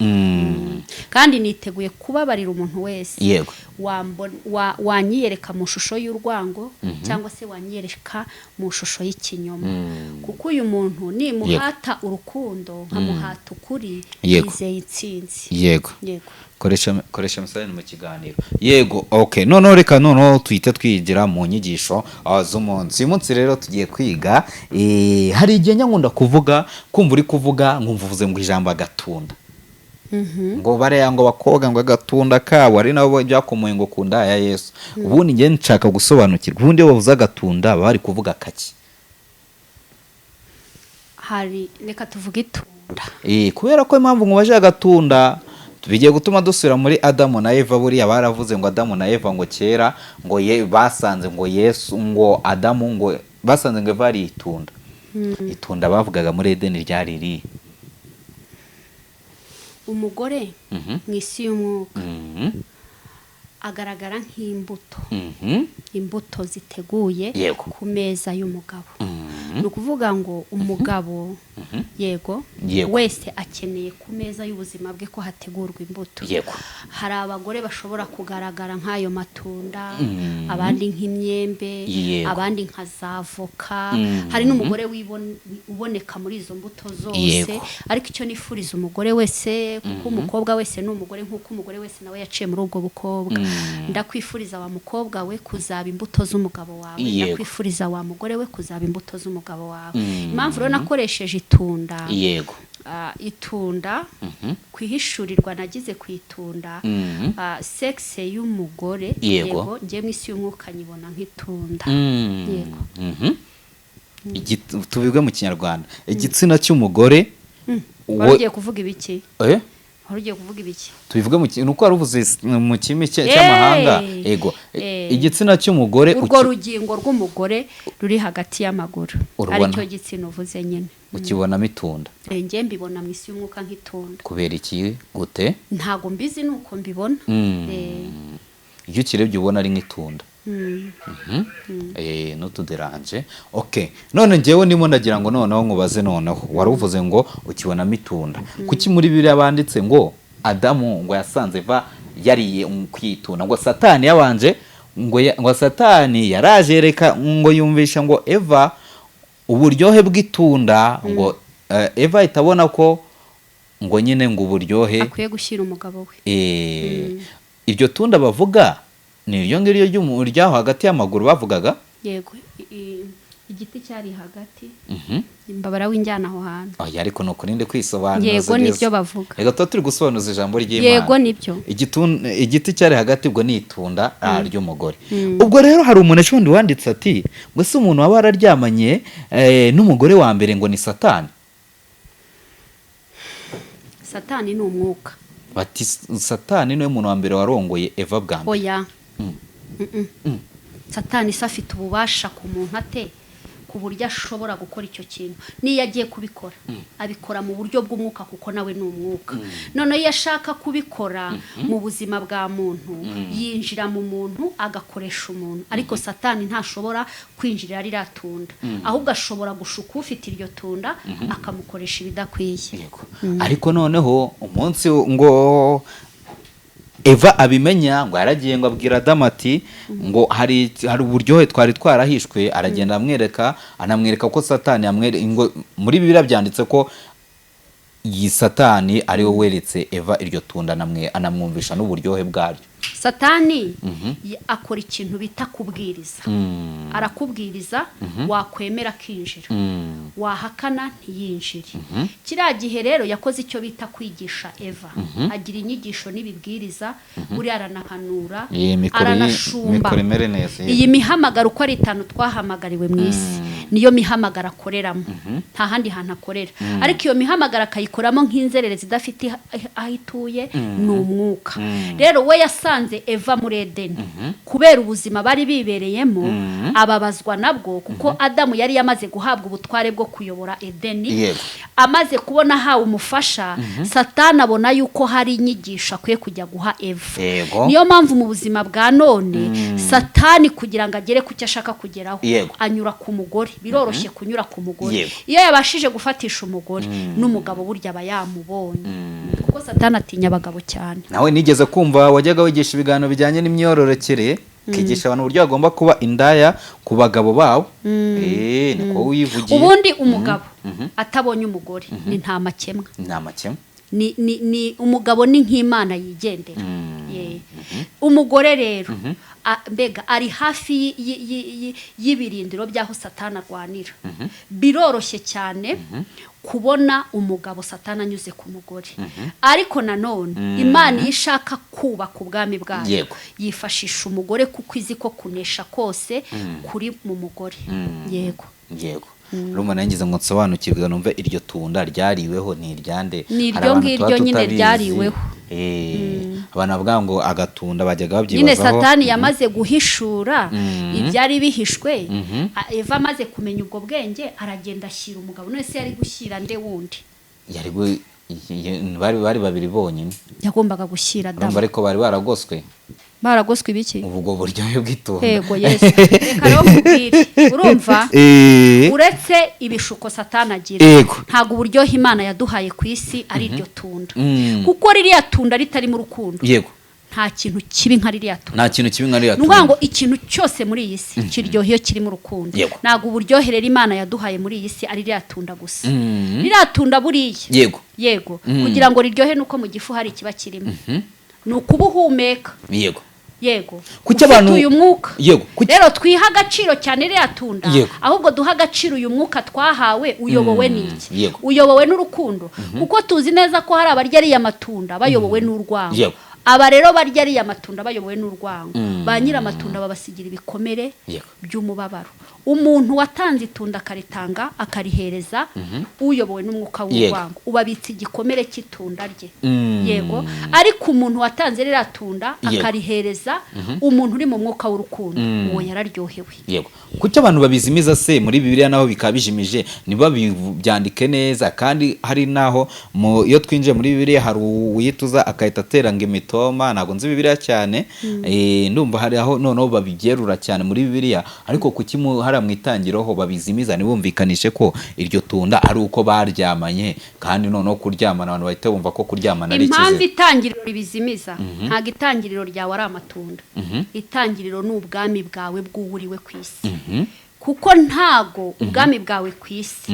Kandi niteguye kubabarira umuntu wese wanyiyereka mu shusho y'urwango cyangwa se wanyiyereka mu shusho y'ikinyoma kuko uyu muntu nimuhata urukundo nkamuhata ukuri yizeye intsinzi. Koresha misali mu kiganiro. Okay. Noneho reka noneho tuhite twigira mu nyigisho z'umunsi. Uyu munsi rero tugiye kwiga hari igihe nyakunda kuvuga kumva uri kuvuga nkumva uvuze ngo ijambo agatunda. Ngo bariya ngo bakobwa ngo agatunda kabo ari nabo byakomoye ngo kunda ya Yesu. Ubundi ngiye nshaka gusobanukirwa ubundi bavuze agatunda bari kuvuga kaki. Hari reka tuvuge itunda. Kubera ko impamvu ngo baje agatunda bigiye gutuma dusubira muri Adamu na Eva. Buriya baravuze ngo Adamu na Eva ngo kera ngo basanze ngo Yesu ngo Adamu ngo basanze ngo Eva ari itunda. Itunda bavugaga muri Edeni ryari riri umugore mu isi y'umwuka agaragara nk'imbuto Mhm. imbuto ziteguye Yego. ku meza y'umugabo ni ukuvuga ngo umugabo yego Yego. wese akeneye ku meza y'ubuzima bwe ko hategurwa imbuto Yego. hari abagore bashobora kugaragara nk'ayo matunda abandi nk'imyembe Yego. abandi nka za voka hari n'umugore uboneka muri izo mbuto zose Yego. ariko icyo nifuriza umugore wese kuko umukobwa wese ni umugore nk'uko umugore wese nawe yaciye muri ubwo bukobwa ndakwifuriza wa mukobwa we kuzaba imbuto z'umugabo wawe Yego. ndakwifuriza wa mugore we kuzaba imbuto z'umugabo wawe impamvu rero nakoresheje itunda Yego. itunda kwihishurirwa nagize ku itunda sexe y'umugore Yego. njye mu isi y'umwuka nyibona nk'itunda yego Tubibwe mu kinyarwanda igitsina cy'umugore wari ugiye kuvuga ibiki eh wari ugiye kuvuga ibiki tubivuge mu nuko waruvuze mu kimi cy'amahanga ego igitsina cy'umugore urwo rugingo rw'umugore ruri hagati y'amaguru Urubona. aricyo gitsina uvuze nyine ukibonamo itunda njye mbibona mu isi y'umwuka nk'itunda kubera iki gute ntago mbizi nuko mbibona iyo ukirebye ubona ari nk'itunda n'utuderanje okay none njyewe ndimo ndagira ngo noneho nkubaze noneho wari uvuze ngo ukibonamo itunda kuki muri biriya banditse ngo Adamu ngo yasanze Eva yariye kwitunda ngo Satani yabanje ngo Satani yaraje yereka ngo yumvisha ngo Eva uburyohe bw'itunda ngo Eva itabona ko ngo nyine ngo uburyohe akwiye gushyira umugabo we iryo tunda bavuga ni iryo ngiryo ry'umuryaho hagati y'amaguru bavugaga yego igiti cyari hagati imbabara w'injyana aho hantu oya ariko nuko ninde kwisobanuza yego nibyo bavuga reka tuba turi gusobanuza ijambo ry'Imana yego nibyo igiti cyari hagati ubwo ni itunda ry'umugore ubwo rero hari umuntu ejobundi wanditse ati ngo se umuntu waba wararyamanye n'umugore wa mbere ngo ni Satani Satani ni umwuka bati Satani niwe muntu wa mbere warongoye Eva bwa mbere oya Satani se afite ububasha ku muntu ate ku buryo ashobora gukora icyo kintu niyo agiye kubikora abikora mu buryo bw'umwuka kuko nawe ni umwuka none iyo ashaka kubikora mu buzima bwa muntu yinjira mu muntu agakoresha umuntu ariko Satani ntashobora kwinjirira ririya tunda ahubwo ashobora gushuka ufite iryo tunda akamukoresha ibidakwiye ariko noneho umunsi ngo Eva abimenya ngo yaragiye ngo abwira Adamu ati ngo hari uburyohe twari twarahishwe aragenda anamwereka ko Satani ngo muri Bibiliya byanditse ko iyi Satani ari we weretse Eva iryo tunda anamwumvisha n'uburyohe bwaryo Satani akora ikintu bita kubwiriza arakubwiriza wakwemera kinjira wahakana ntiyinjire kiriya gihe rero yakoze icyo bita kwigisha Eva agira inyigisho n'ibibwiriza buri aranahanura aranashumba iyi mihamagaro uko ari 5 twahamagariwe mu isi niyo mihamagara akoreramo nta handi hantu akorera ariko iyo mihamagara akayikoramo nk'inzererezi idafite aho ituye ni umwuka rero we yasanze Eva muri Edeni kubera ubuzima bari bibereyemo ababazwa nabwo kuko Adamu yari yamaze guhabwa ubutware bwo kuyobora Edeni amaze kubona hawe umufasha Satani abona yuko hari inyigisho akwiye kujya guha Eva niyo mpamvu mu buzima bwa none Satani kugira ngo agere ku cyo ashaka kugeraho anyura ku mugore biroroshye kunyura ku mugore iyo yabashije gufatisha umugore n'umugabo burya aba yamubonye kuko Satani atinya abagabo cyane nawe nigeze kumva wajyaga wigisha ibiganiro bijyanye n'imyororokere kigisha abantu uburyo bagomba kuba indaya ku bagabo babo niko wivugiye ubundi umugabo atabonye umugore ni nta makemwa ni umugabo ni nk'Imana yigendera umugore rero mbega ari hafi y'ibirindiro by'aho Satani arwanira biroroshye cyane kubona umugabo Satani anyuze ku mugore ariko nanone Imana iyo ishaka kubaka ubwami bwayo yifashisha umugore kuko izi ko kunesha kose kuri mu mugore yego rumva nangize ngo nsobanukirwe numve iryo tunda ryariweho ni iryande ni iryo ngiryo nyine ryariweho abantu bavuga ngo agatunda bajyaga babyibazaho nyine Satani yamaze guhishura ibyari bihishwe Eva amaze kumenya ubwo bwenge aragenda ashyira umugabo none se yari gushyira nde wundi bari babiri bonyine yagombaga gushyira Adamu ariko bari baragoswe baragoswe ibiki ubwo buryohe bw'itunda yego yesu reka rero nkubwire urumva uretse ibishuko satani agira ntabwo uburyohe imana yaduhaye ku isi ari iryo tunda kuko ririya tunda ritari mu rukundo yego nta kintu kibi nka ririya tunda nta kintu kibi nka ririya tunda ngo ikintu cyose muri iyi si kiryoheye kiri mu rukundo ntabwo uburyohe rero imana yaduhaye muri iyi si ari ririya tunda gusa ririya tunda buriya yego kugira ngo riryohe nuko mu gifu hari ikiba kirimo ni ukubuhumeka yego kuki abantu uyu mwuka rero twiha agaciro cyane ririya tunda ahubwo duha agaciro uyu mwuka twahawe uyobowe n'iki uyobowe n'urukundo kuko tuzi neza ko hari abarya ariya matunda bayobowe n'urwango aba rero barya ariya matunda bayobowe n'urwango ba nyiramatunda babasigira ibikomere by'umubabaro umuntu watanze itunda akaritanga akarihereza uyobowe n'umwuka w'urwango ubabitse igikomere cy'itunda rye yego ariko umuntu watanze ririya tunda akarihereza umuntu uri mu mwuka w'urukundo uwo yararyohewe yego kuki abantu babizimiza se muri Bibiliya naho bikaba bijimije niba byandike neza kandi hari naho iyo twinjiye muri Bibiliya hari uwituza akahita ateranga imitoma ntago nzi Bibiliya cyane ndumva hari aho noneho babigerura cyane muri Bibiliya ariko kuki hari mu itangiro ho babizimiza nibumvikanishe ko iryo tunda ari uko baryamanye kandi noneho kuryamana abantu bahita bumva ko kuryamana ari ikize impamvu itangiriro ribizimiza ntago itangiriro ryawe ari amatunda itangiriro ni ubwami bwawe bw'uwuriwe ku isi kuko ntago ubwami bwawe ku isi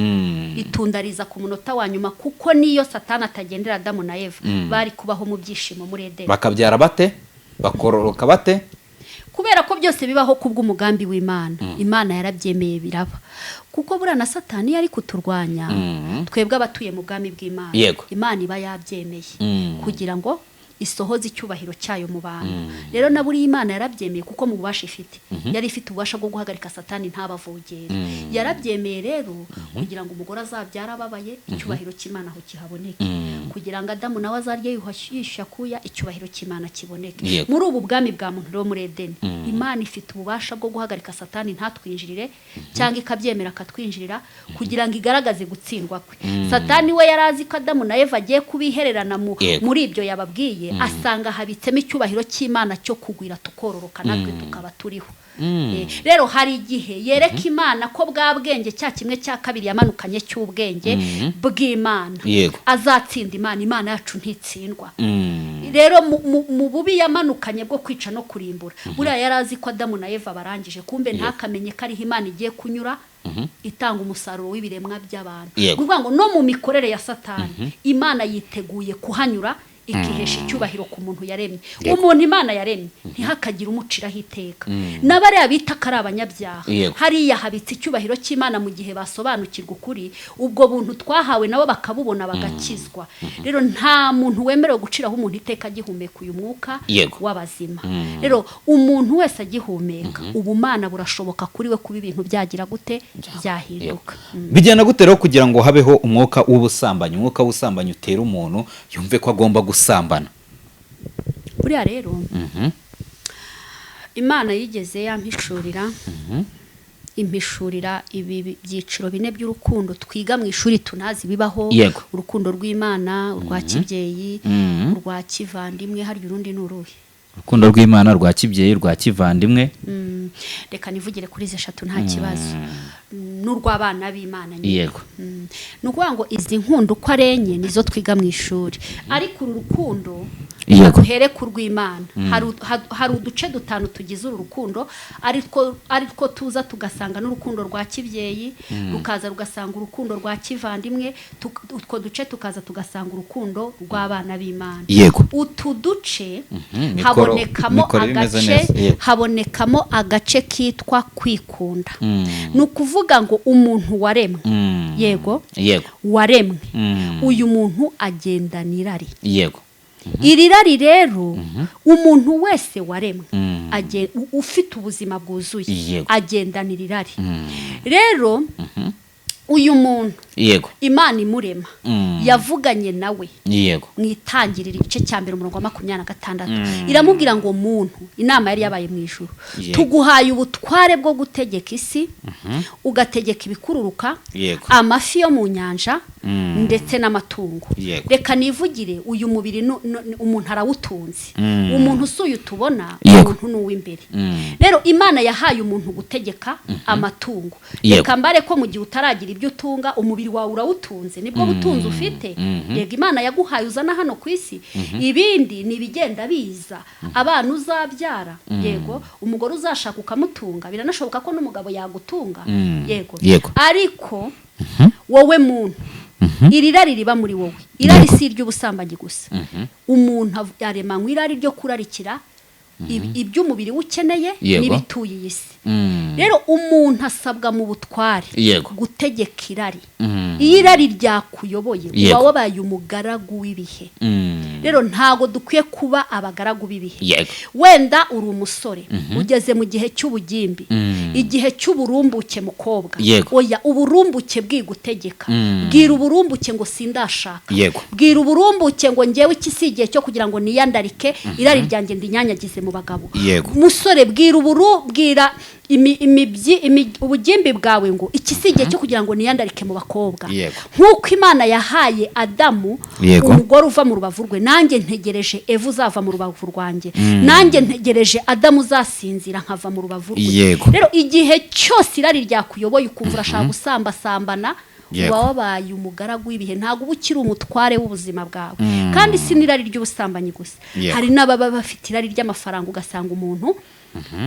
itundariza ku munota wa nyuma kuko niyo satani atagendera Adamu na Eva bari kubaho mu byishimo muri Edeni bakabyara bate bakororoka bate kubera ko byose bibaho kubw'umugambi w'Imana Imana yarabyemeye biraba kuko buriya na satani yari kuturwanya twebwe abatuye mu bwami bw'Imana Imana iba yabyemeye kugira ngo isohoze icyubahiro cyayo mu bantu rero na buri Imana yarabyemeye kuko mu bubasha ifite yari ifite ububasha bwo guhagarika satani ntabavogere yarabyemeye rero kugira ngo umugore azabyara ababaye icyubahiro cy'Imana aho kihaboneke kugira ngo Adamu nawe azarye yishakuya icyubahiro cy'Imana kiboneke muri ubu bwami bwa muntu rero muri Edeni Imana ifite ububasha bwo guhagarika satani ntatwinjirire cyangwa ikabyemera akatwinjirira kugira ngo igaragaze gutsindwa kwe satani we yarazi ko Adamu na Eva agiye kubihererana muri ibyo yababwiye asanga habitsemo icyubahiro cy'Imana cyo kugwira tukororoka natwe tukaba turiho rero hari igihe yereka Imana ko bwa bwenge cya kimwe cya kabiri yamanukanye cy'ubwenge bw'Imana azatsinda Imana yacu ntitsindwa rero mu bubi yamanukanye bwo kwica no kurimbura buriya yarazi ko Adamu na Eva barangije kumbe ntakamenye ko ariho Imana igiye kunyura itanga umusaruro w'ibiremwa by'abantu kuvuga ngo no mu mikorere ya satani Imana yiteguye kuhanyura ikihesha icyubahiro ku muntu yaremye umuntu Imana yaremye ntihakagira umuciraho iteka n'abariya bita ko ari abanyabyaha hariya habitse icyubahiro cy'Imana mu gihe basobanukirwa ukuri ubwo buntu twahawe nabo bakabubona bagakizwa rero nta muntu wemerewe guciraho umuntu iteka agihumeka uyu mwuka w'abazima rero umuntu wese agihumeka ubumana burashoboka kuri we kuba ibintu byagira gute byahinduka bijyana gute rero kugira ngo habeho umwuka w'ubusambanyi umwuka w'ubusambanyi utera umuntu yumve ko agomba gusambana buriya rero Imana yigeze impishurira ibi byiciro bine by'urukundo twiga mu ishuri tunazi bibaho urukundo rw'Imana urwa kibyeyi urwa kivandimwe hari urundi n'uruhe urukundo rw'Imana rwa kibyeyi rwa kivandimwe reka nivugire kuri izi eshatu nta kibazo n'urw'abana b'Imana yego ni ukuvuga ngo izi nkundo uko ari enye nizo twiga mu ishuri ariko uru rukundo duhere ku rw'Imana hari uduce dutanu tugize uru rukundo ariko tuza tugasanga n'urukundo rwa kibyeyi rukaza rugasanga urukundo rwa kivandimwe utwo duce tukaza tugasanga urukundo rw'abana b'Imana utu duce habonekamo agace kitwa kwikunda ni ukuvuga ngo umuntu waremwe waremwe uyu muntu agendana irari iri rari rero umuntu wese waremwe ufite ubuzima bwuzuye agendana irari rero uyu muntu yego Imana imurema yavuganye nawe yego mwitangirira igice cya mbere umurongo wa 26 iramubwira ngo muntu inama yari yabaye mu ijuru tuguhaye ubutware bwo gutegeka isi ugategeka ibikururuka amafi yo mu nyanja ndetse n'amatungo reka nivugire uyu mubiri umuntu arawutunze umuntu usuye tubona umuntu n'uw'imbere rero Imana yahaye umuntu gutegeka amatungo reka mbare ko mu gihe utaragira ibyo utunga umubiri wawe urawutunze nibwo butunzi ufite yego Imana yaguhaye uzana hano ku isi ibindi nibigenda biza abana uzabyara yego umugore uzashaka ukamutunga biranashoboka ko n'umugabo yagutunga yego ariko wowe muntu irari riba muri wowe irari si iry'ubusambanyi gusa umuntu yaremanywe irari ryo kurarikira iby'umubiri ukeneye n'ibituye iyi si rero umuntu asabwa mu butware gutegeka irari iyo irari ryakuyoboye uba wabaye umugaragu w'ibihe rero ntago dukwiye kuba abagaragu b'ibihe wenda uri umusore ugeze mu gihe cy'ubugimbi igihe cy'uburumbuke mukobwa oya uburumbuke bwigutegeka bwira uburumbuke ngo sindashaka bwira uburumbuke ngo ngewe iki si igihe cyo kugira ngo niyandarike irari ryanjye ndinyanyagize mu bagabo musore bwira bwira ubugimbi bwawe ngo iki si igihe cyo kugira ngo niyandarike mu bakobwa nk'uko Imana yahaye Adamu umugore uva mu rubavu rwe nanjye ntegereje Eva uzava mu rubavu rwanjye nanjye ntegereje Adamu uzasinzira nkava mu rubavu rwe rero igihe cyose irari ryakuyoboye ukumva urashaka gusambasambana uba wabaye umugaragu w'ibihe ntabwo uba ukiri umutware w'ubuzima bwawe kandi si n'irari ry'ubusambanyi gusa hari n'ababa bafite irari ry'amafaranga ugasanga umuntu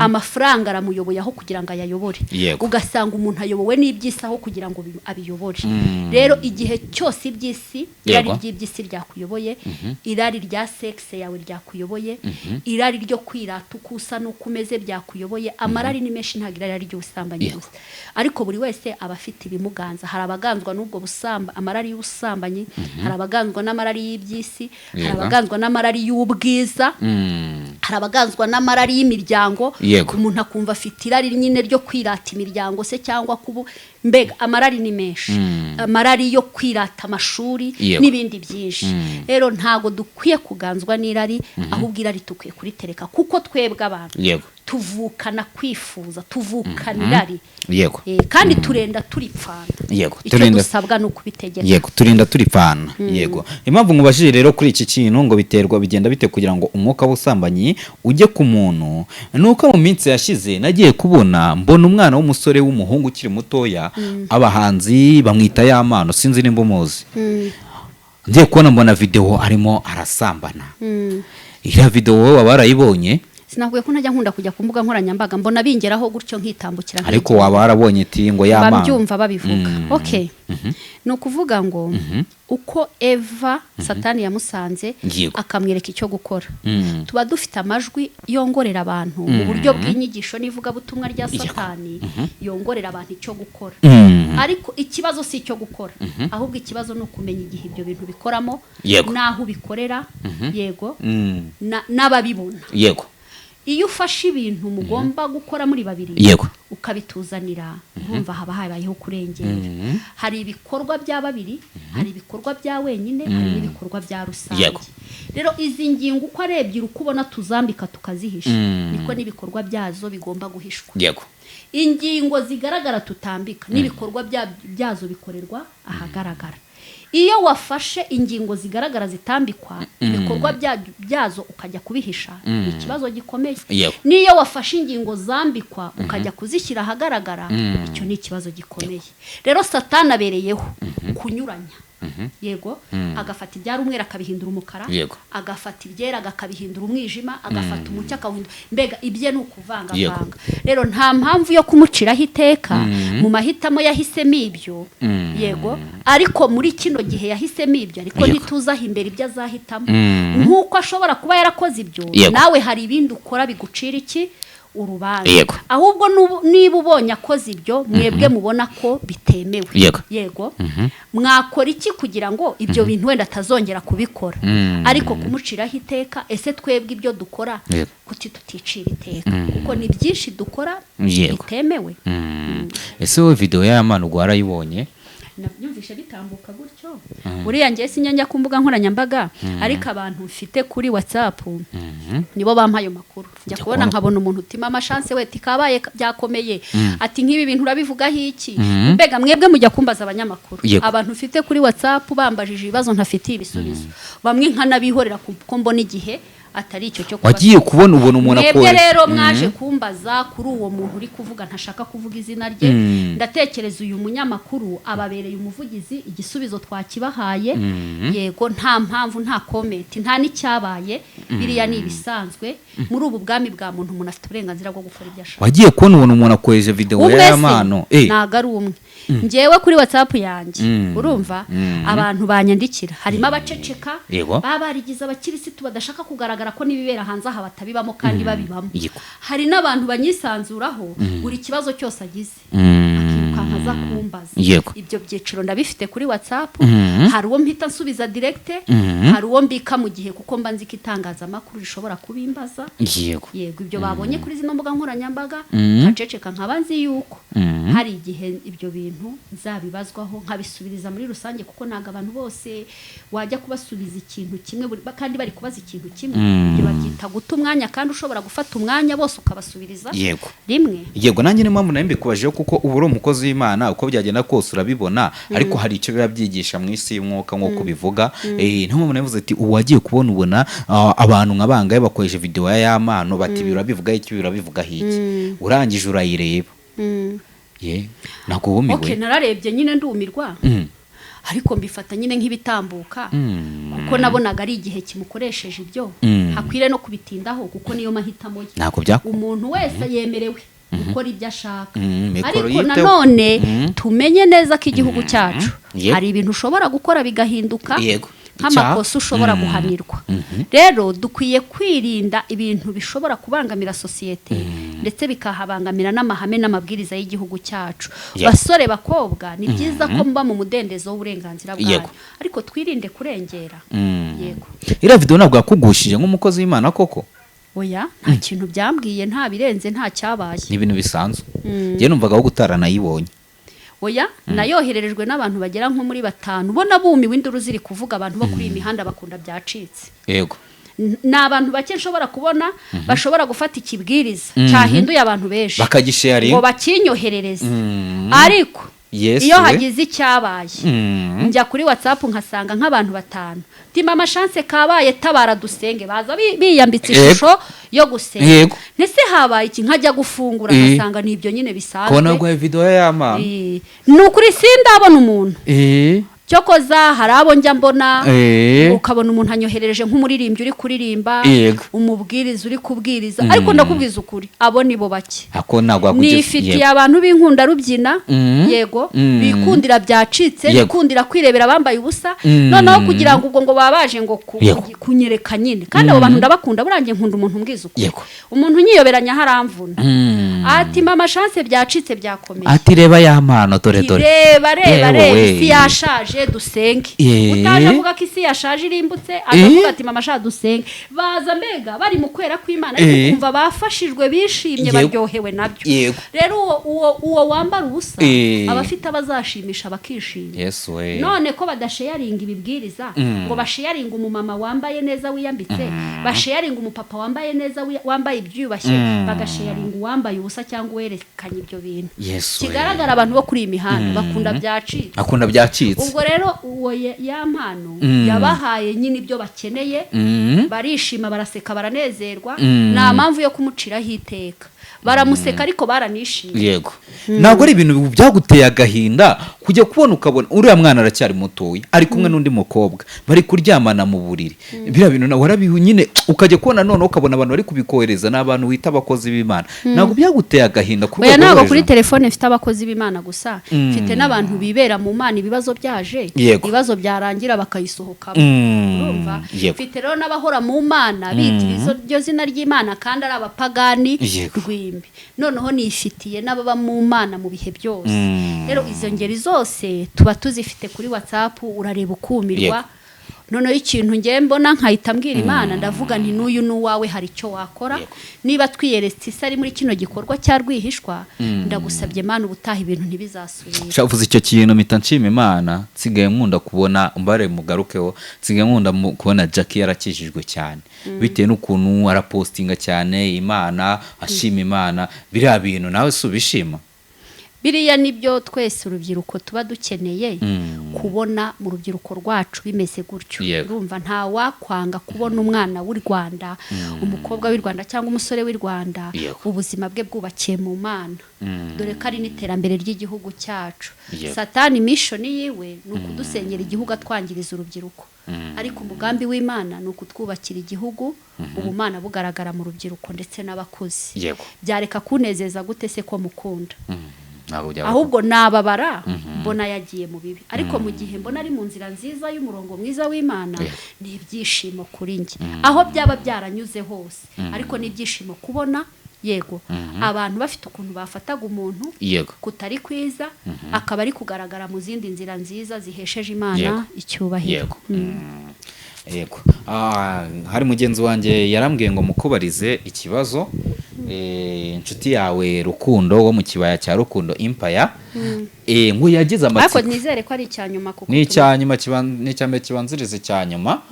amafaranga aramuyoboye aho kugira ngo ayayobore ugasanga umuntu ayobowe n'iby'isi aho kugira ngo abiyobore rero igihe cyose iby'isi irari ry'iby'isi ryakuyoboye irari rya sexe yawe ryakuyoboye irari ryo kwirata ukusa n'uko umeze byakuyoboye amarari ni menshi ntabwo irari ry'ubusambanyi gusa ariko buri wese aba afite ibimuganza hari abaganzwa n'ubwo busamba amarari y'ubusambanyi hari abaganzwa n'amarari y'iby'isi hari abaganzwa n'amarari y'ubwiza hari abaganzwa n'amarari y'imiryango umuntu akumva afite irari nyine ryo kwirata imiryango se cyangwa kubu mbega amarari ni menshi amarari yo kwirata amashuri n'ibindi byinshi rero ntago dukwiye kuganzwa n'irari ahubwo irari tukwiye kuritereka kuko twebwe abantu tuvukana kwifuza tuvukana irari kandi turenda turipfana icyo dusabwa no kubitegeka turinda turipfana impamvu nkubashije rero kuri iki kintu ngo bigenda bite kugira ngo umwuka w'ubusambanyi ujye ku muntu nuko mu minsi yashize nagiye kubona mbona umwana w'umusore w'umuhungu ukiri mutoya abahanzi bamwita Yamano sinzi nimba umuzi ngiye kubona mbona video arimo arasambana iriya video waba warayibonye sinakuye ko ntajya nkunda kujya ku mbuga nkoranyambaga mbona bingeraho gutyo nkitambukira ariko waba warabonye iti ngo Yamano babyumva babivuga no kuvuga ngo uko Eva Satani yamusanze akamwereka icyo gukora tuba dufite amajwi yongorera abantu mu buryo bw'inyigisho n'ivuga butumwa rya Satani yongorera abantu icyo gukora ariko ikibazo si icyo gukora ahubwo ikibazo no kumenya igihe ibyo bintu bikoramo naho bikorera n'ababibona iyo ufashe ibintu mugomba gukora muri babiri ukabituzanira urumva haba habayeho kurengera hari ibikorwa bya babiri hari ibikorwa bya wenyine hari n'ibikorwa bya rusange rero izi ngingo uko arebye ukubona tuzambika tukazihisha niko n'ibikorwa byazo bigomba guhishwa ingingo zigaragara tutambika n'ibikorwa byazo bikorerwa ahagaragara iyo wafashe ingingo zigaragara zitambikwa ibikorwa byazo ukajya kubihisha ni ikibazo gikomeye niyo wafashe ingingo zambikwa ukajya kuzishyira ahagaragara icyo ni ikibazo gikomeye rero Satani abereyeho kunyuranya agafata ibyari umwera akabihindura umukara agafata ibyera akabihindura umwijima agafata umucyo akawuhindura mbega ibye ni ukuvangavanga rero nta mpamvu yo kumuciraho iteka mu mahitamo yahisemo ibyo ariko muri kino gihe yahisemo ibyo ariko ntituzaho imbere ibyo azahitamo nk'uko ashobora kuba yarakoze ibyo nawe hari ibindi ukora bigucira iki urubanza ahubwo niba ubonye akoze ibyo mwebwe mubona ko bitemewe mwakora iki kugira ngo ibyo bintu wenda atazongera kubikora ariko kumuciraho iteka ese twebwe ibyo dukora kuki tuticira iteka kuko ni byinshi dukora bitemewe ese wowe video y'Yamano warayibonye nabyumvishe bitambuka gutyo buriya ngiye sinyanya ku mbuga nkoranyambaga ariko abantu mfite kuri WhatsApp nibo bampaye amakuru njya kubona nkabona umuntu utima amashanse we tikabaye byakomeye ati nk'ibi bintu urabivugaho iki mbega mwebwe mujya kumbaza abanyamakuru abantu mfite kuri WhatsApp bambajije ibibazo ntafitiye ibisubizo bamwe nkanabihorera kuko mbona igihe atari icyo cyo wagiye kubona ubona umuntu akora mwebwe rero mwaje kumbaza kuri uwo muntu uri kuvuga ntashaka kuvuga izina rye ndatekereza uyu munyamakuru ababereye umuvugizi igisubizo twakibahaye yego nta mpamvu nta comment nta n'icyabaye biriya ni ibisanzwe muri ubu bwami bwa muntu umuntu afite uburenganzira bwo gukora ibyo ashaka wagiye kubona ubona umuntu akoresha video y'amano ntago ari umwe ngewe kuri WhatsApp yanjye urumva abantu banyandikira harimo abaceceka baba barigize abakirisitu badashaka kugaragara ko nibibera hanze aha batabibamo kandi babibamo hari n'abantu banyisanzuraho buri kibazo cyose agize akaza kumbaza ibyo byiciro ndabifite kuri WhatsApp hari uwo mpita nsubiza direct hari uwo mbika mu gihe kuko mba nzi ko itangazamakuru rishobora kubimbaza yego ibyo babonye kuri zino mbuga nkoranyambaga nkaceceka nkabanzi yuko hari igihe ibyo bintu nzabibazwaho nkabisubiriza muri rusange kuko ntago abantu bose wajya kubasubiza ikintu kimwe kandi bari kubaza ikintu kimwe ibyo babyita guta umwanya kandi ushobora gufata umwanya bose ukabasubiriza rimwe yego nanjye ni mpamvu nabikubajeho kuko ubu uri umukozi w'Imana uko byagenda kose urabibona ariko hari icyo biba byigisha mu isi y'umwuka nk'uko bivuga niyo mpamvu navuze ati uwagiye kubona ubona abantu nk'abangaye bakoresha video y'amano bati birabivuga iki birabivugaho iki urangije urayireba nako wumiwe nararebye nyine ndumirwa ariko mbifata nyine nk'ibitambuka kuko nabonaga ari igihe kimukoresheje ibyo hakwire no kubitindaho kuko niyo mahitamo ye umuntu wese yemerewe gukora ibyo ashaka ariko nanone tumenye neza ko igihugu cyacu hari ibintu ushobora gukora bigahinduka nk'amakosa ushobora guhanirwa rero dukwiye kwirinda ibintu bishobora kubangamira sosiyete ndetse bikahabangamira n'amahame n'amabwiriza y'igihugu cyacu basore bakobwa ni byiza ko mba mu mudendezo w'uburenganzira bwanyu ariko twirinde kurengera yego iriya video ntabwo yakugushije nk'umukozi w'Imana koko oya nta kintu byambwiye nta birenze nta cyabaye ni ibintu bisanzwe njye numvaga aho gutaranayibonye oya nayohererejwe n'abantu bagera nko muri 5 ubona bumiwe induru ziri kuvuga abantu bo kuri iyi mihanda bakunda byacitse yego n'abantu bake nshobora kubona bashobora gufata ikibwiriza cyahinduye abantu benshi bakagisharinga ngo bakinyoherereze ariko iyo hagize icyabaye njya kuri WhatsApp nkasanga nk'abantu 5 tima amashanse kabaye tabara dusenge baza biyambitse ishusho yo gusenga nese habaye iki nkajya gufungura nkasanga nibyo nyine bisanzwe kona gwa video y'amano nukuri sindabona umuntu cyokoza hari abo njya mbona ukabona umuntu anyoherereje nk'umuririmbyi uri kuririmba umubwiriza uri kubwiriza ariko ndakubwiza ukuri abo nibo bake nifitiye abantu b'inkunda rubyina yego bikundira byacitse bikundira kwirebera bambaye ubusa noneho kugira ngo ubwo ngo babaje ngo kunyereka nyine kandi abo bantu ndabakunda burangiye nkunda umuntu umbwiza ukuri umuntu nyiyoberanya haramvuna ati mama chance byacitse byakomeye ati reba y'amano dore reba isi yashaje dusenge utaje avuga ko isi yashaje irimbutse avuga ati mama sha dusenge baza mbega bari mu kwera kw'Imana ariko kumva bafashijwe bishimye baryohewe nabyo rero uwo wambara ubusa abafite abazashimisha bakishimye none ko badasharinga ibibwiriza ngo basharinga umumama wambaye neza wiyambitse basharinga umupapa wambaye neza wambaye ibyubashye bagasharinga uwambaye ubusa cyangwa werekanye ibyo bintu kigaragara abantu bo kuri imihanda bakunda byacitse ubwo rero uwo y'amano yabahaye nyine ibyo bakeneye barishima baraseka baranezerwa nta mpamvu yo kumuciraho iteka baramuseka ariko baranishimye yego ntabwo ari ibintu byaguteye agahinda kujya kubona ukabona uriya mwana aracyari mutoya ari kumwe n'undi mukobwa bari kuryamana mu buriri biriya bintu nawe warabihu nyine ukajya kubona none ukabona abantu bari kubikohereza n'abantu wita abakozi b'Imana ntabwo byaguteye agahinda kuko ntabwo kuri telefone mfite abakozi b'Imana gusa mfite n'abantu bibera mu Mana ibibazo byaje ibibazo byarangira bakayisohokamo urumva mfite rero n'abahora mu Mana bitirizo ryo zina ry'Imana kandi ari abapagani noneho nifitiye n'ababa mu Mana mu bihe byose rero izo ngeri zose tuba tuzifite kuri WhatsApp urareba ukumirwa noneho ikintu ngiye mbona nkahita mbwira Imana ndavuga nti n'uyu n'uwawe hari icyo wakora niba twiyeretse isi ari muri kino gikorwa cya rwihishwa ndagusabye Imana ubutaha ibintu ntibizasubira shavuze icyo kintu mpita nshima Imana nsigaye nkunda kubona umbare mugarukeho nsigaye nkunda kubona Jackie yarakijijwe cyane bitewe n'ukuntu arapostinga cyane Imana ashima Imana biriya bintu nawe subishima biriya nibyo twese urubyiruko tuba dukeneye kubona mu rubyiruko rwacu bimeze gutyo urumva nta wakwanga kubona umwana w'u Rwanda umukobwa w'u Rwanda cyangwa umusore w'u Rwanda ubuzima bwe bwubakiye mu Mana dore ko ari n'iterambere ry'igihugu cyacu Satani mission yiwe ni ukudusengera igihugu atwangiriza urubyiruko ariko umugambi w'Imana ni ukutwubakira igihugu ubumana bugaragara mu rubyiruko ndetse n'abakuzi byareka kunezeza gute se ko mukunda ahubwo nababara mbona yagiye mu bibi ariko mu gihe mbona ari mu nzira nziza y'umurongo mwiza w'Imana ni ibyishimo kuri njye aho byaba byaranyuze hose ariko ni ibyishimo kubona yego abantu bafite ukuntu bafataga umuntu kutari kwiza akaba ari kugaragara mu zindi nzira nziza zihesheje Imana icyubahiro yego hari mugenzi wanjye yarambwiye ngo mukubarize ikibazo inshuti yawe Rukundo wo mu kibaya cya Rukundo Empire ngo yagize amatsiko ariko nizere ko ari icyanyuma kuko ni icyanyuma n'icyambere kibanziriza icyanyuma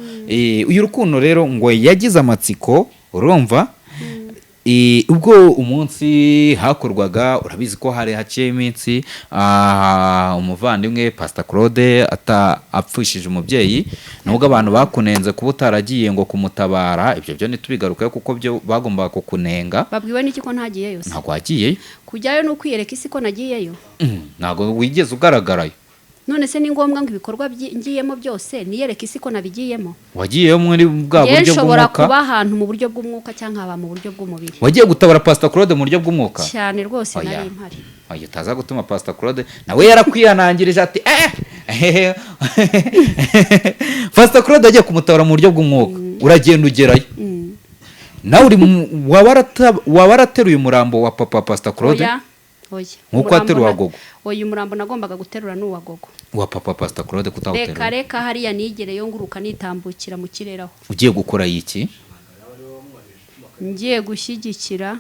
uyu Rukundo rero ngo yagize amatsiko urumva ubwo umunsi hakorwaga urabizi ko hari haciye iminsi umuvandimwe Pastor Claude apfushije umubyeyi nubwo abantu bakunenze kuba utaragiye ngo kumutabara ibyo byo ntitubigarukayo kuko byo bagombaga kukunenga babwiwe n'iki ko ntagiyeyo ntabwo wagiyeyo kujyayo no kwiyereka isi ko nagiyeyo ntabwo wigeze ugaragarayo none se ni ngombwa ngo ibikorwa ngiyemo byose niyereke isi ko nabigiyemo wagiyeyo muri bwa buryo bw'umwuka nshobora kuba ahantu mu buryo bw'umwuka cyangwa haba mu buryo bw'umubiri wagiye gutabara Pastor Claude mu buryo bw'umwuka cyane rwose nari impari utaza gutuma Pastor Claude nawe yarakwihanangirije ati Pastor Claude agiye kumutabara mu buryo bw'umwuka uragenda ugerayo nawe waba warateruye umurambo wa papa Pastor Claude nkuko wateruye Gogo uyu murambo nagombaga guterura n'uwa Gogo wa papa Pastor Claude kutawuterura reka hariya nigereyo nguruka nitambukira mu kirere aho ugiye gukora iki ngiye gushyigikira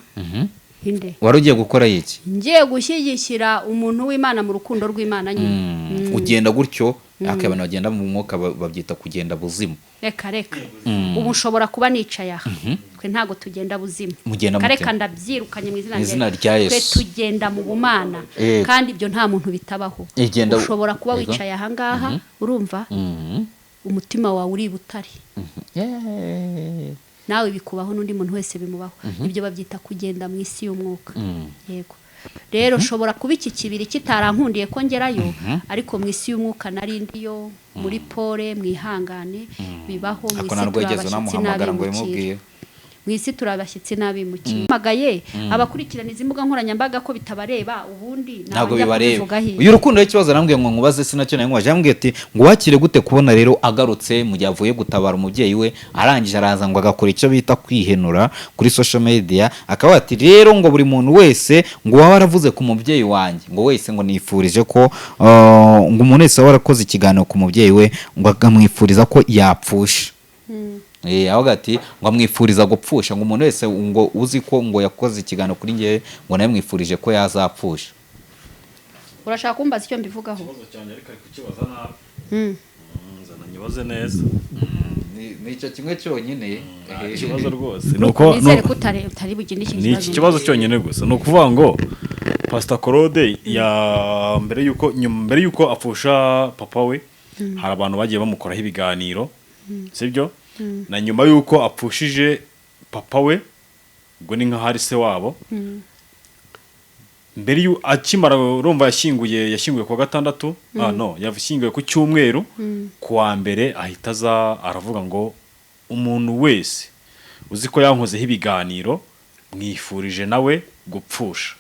inde wari ugiye gukora iki ngiye gushyigikira umuntu w'Imana mu rukundo rw'Imana nyine ugenda gutyo akabana bagenda mu mwuka babyita kugenda buzimu reka ubu nshobora kuba nicaye aha twe ntago tugenda buzimu reka ndabyirukanye mu izina rya Yesu twe tugenda mu bumana kandi ibyo nta muntu bitabaho ushobora kuba wicaye aha ngaha urumva umutima wawe uri butari nawe bikubaho n'undi muntu wese bimubaho ibyo babyita kugenda mu isi y'umwuka yego rero ushobora kuba iki kibiri kitarankundiye ko ngerayo ariko mu isi y'umwuka narindiyo muri pole mwihangane bibaho mu isi turabashyitsi n'abimukiye magaye abakurikirana izi mbuga nkoranyambaga ko bitabareba ubundi ntabwo bibareba uyu Rukundo y'ikibazo arambwiye ngo nkubaze sinacyo nayo ngwaje yambwiye ati ngo wakire gute kubona rero agarutse mu gihe avuye gutabara umubyeyi we arangije araza ngo agakora icyo bita kwihenura kuri social media akaba ati rero ngo buri muntu wese ngo waba waravuze ku mubyeyi wanjye ngo wese ngo nifurije ko ngo umuntu wese warakoze ikiganiro ku mubyeyi we ngo akamwifuriza ko yapfusha aho gati ngo amwifuriza gupfusha ngo umuntu wese ngo uzi ko ngo yakoze ikiganiro kuri ngewe ngo nawe mwifurije ko yazapfusha urashaka kumbaza icyo mbivugaho nyibaze neza ni icyo kimwe cyonyine ikibazo rwose nizere ko utari bugende iki kibazo ni iki kibazo cyonyine gusa ni ukuvuga ngo Pastor Claude mbere yuko apfusha papa we hari abantu bagiye bamukoraho ibiganiro sibyo na nyuma yuko apfushije papa we ubwo ni nka hari se wabo mbere akimara urumva yashyinguye ku gatandatu yashyinguye ku cyumweru ku wa mbere ahita aza aravuga ngo umuntu wese uzi ko yankozeho ibiganiro mwifurije nawe gupfusha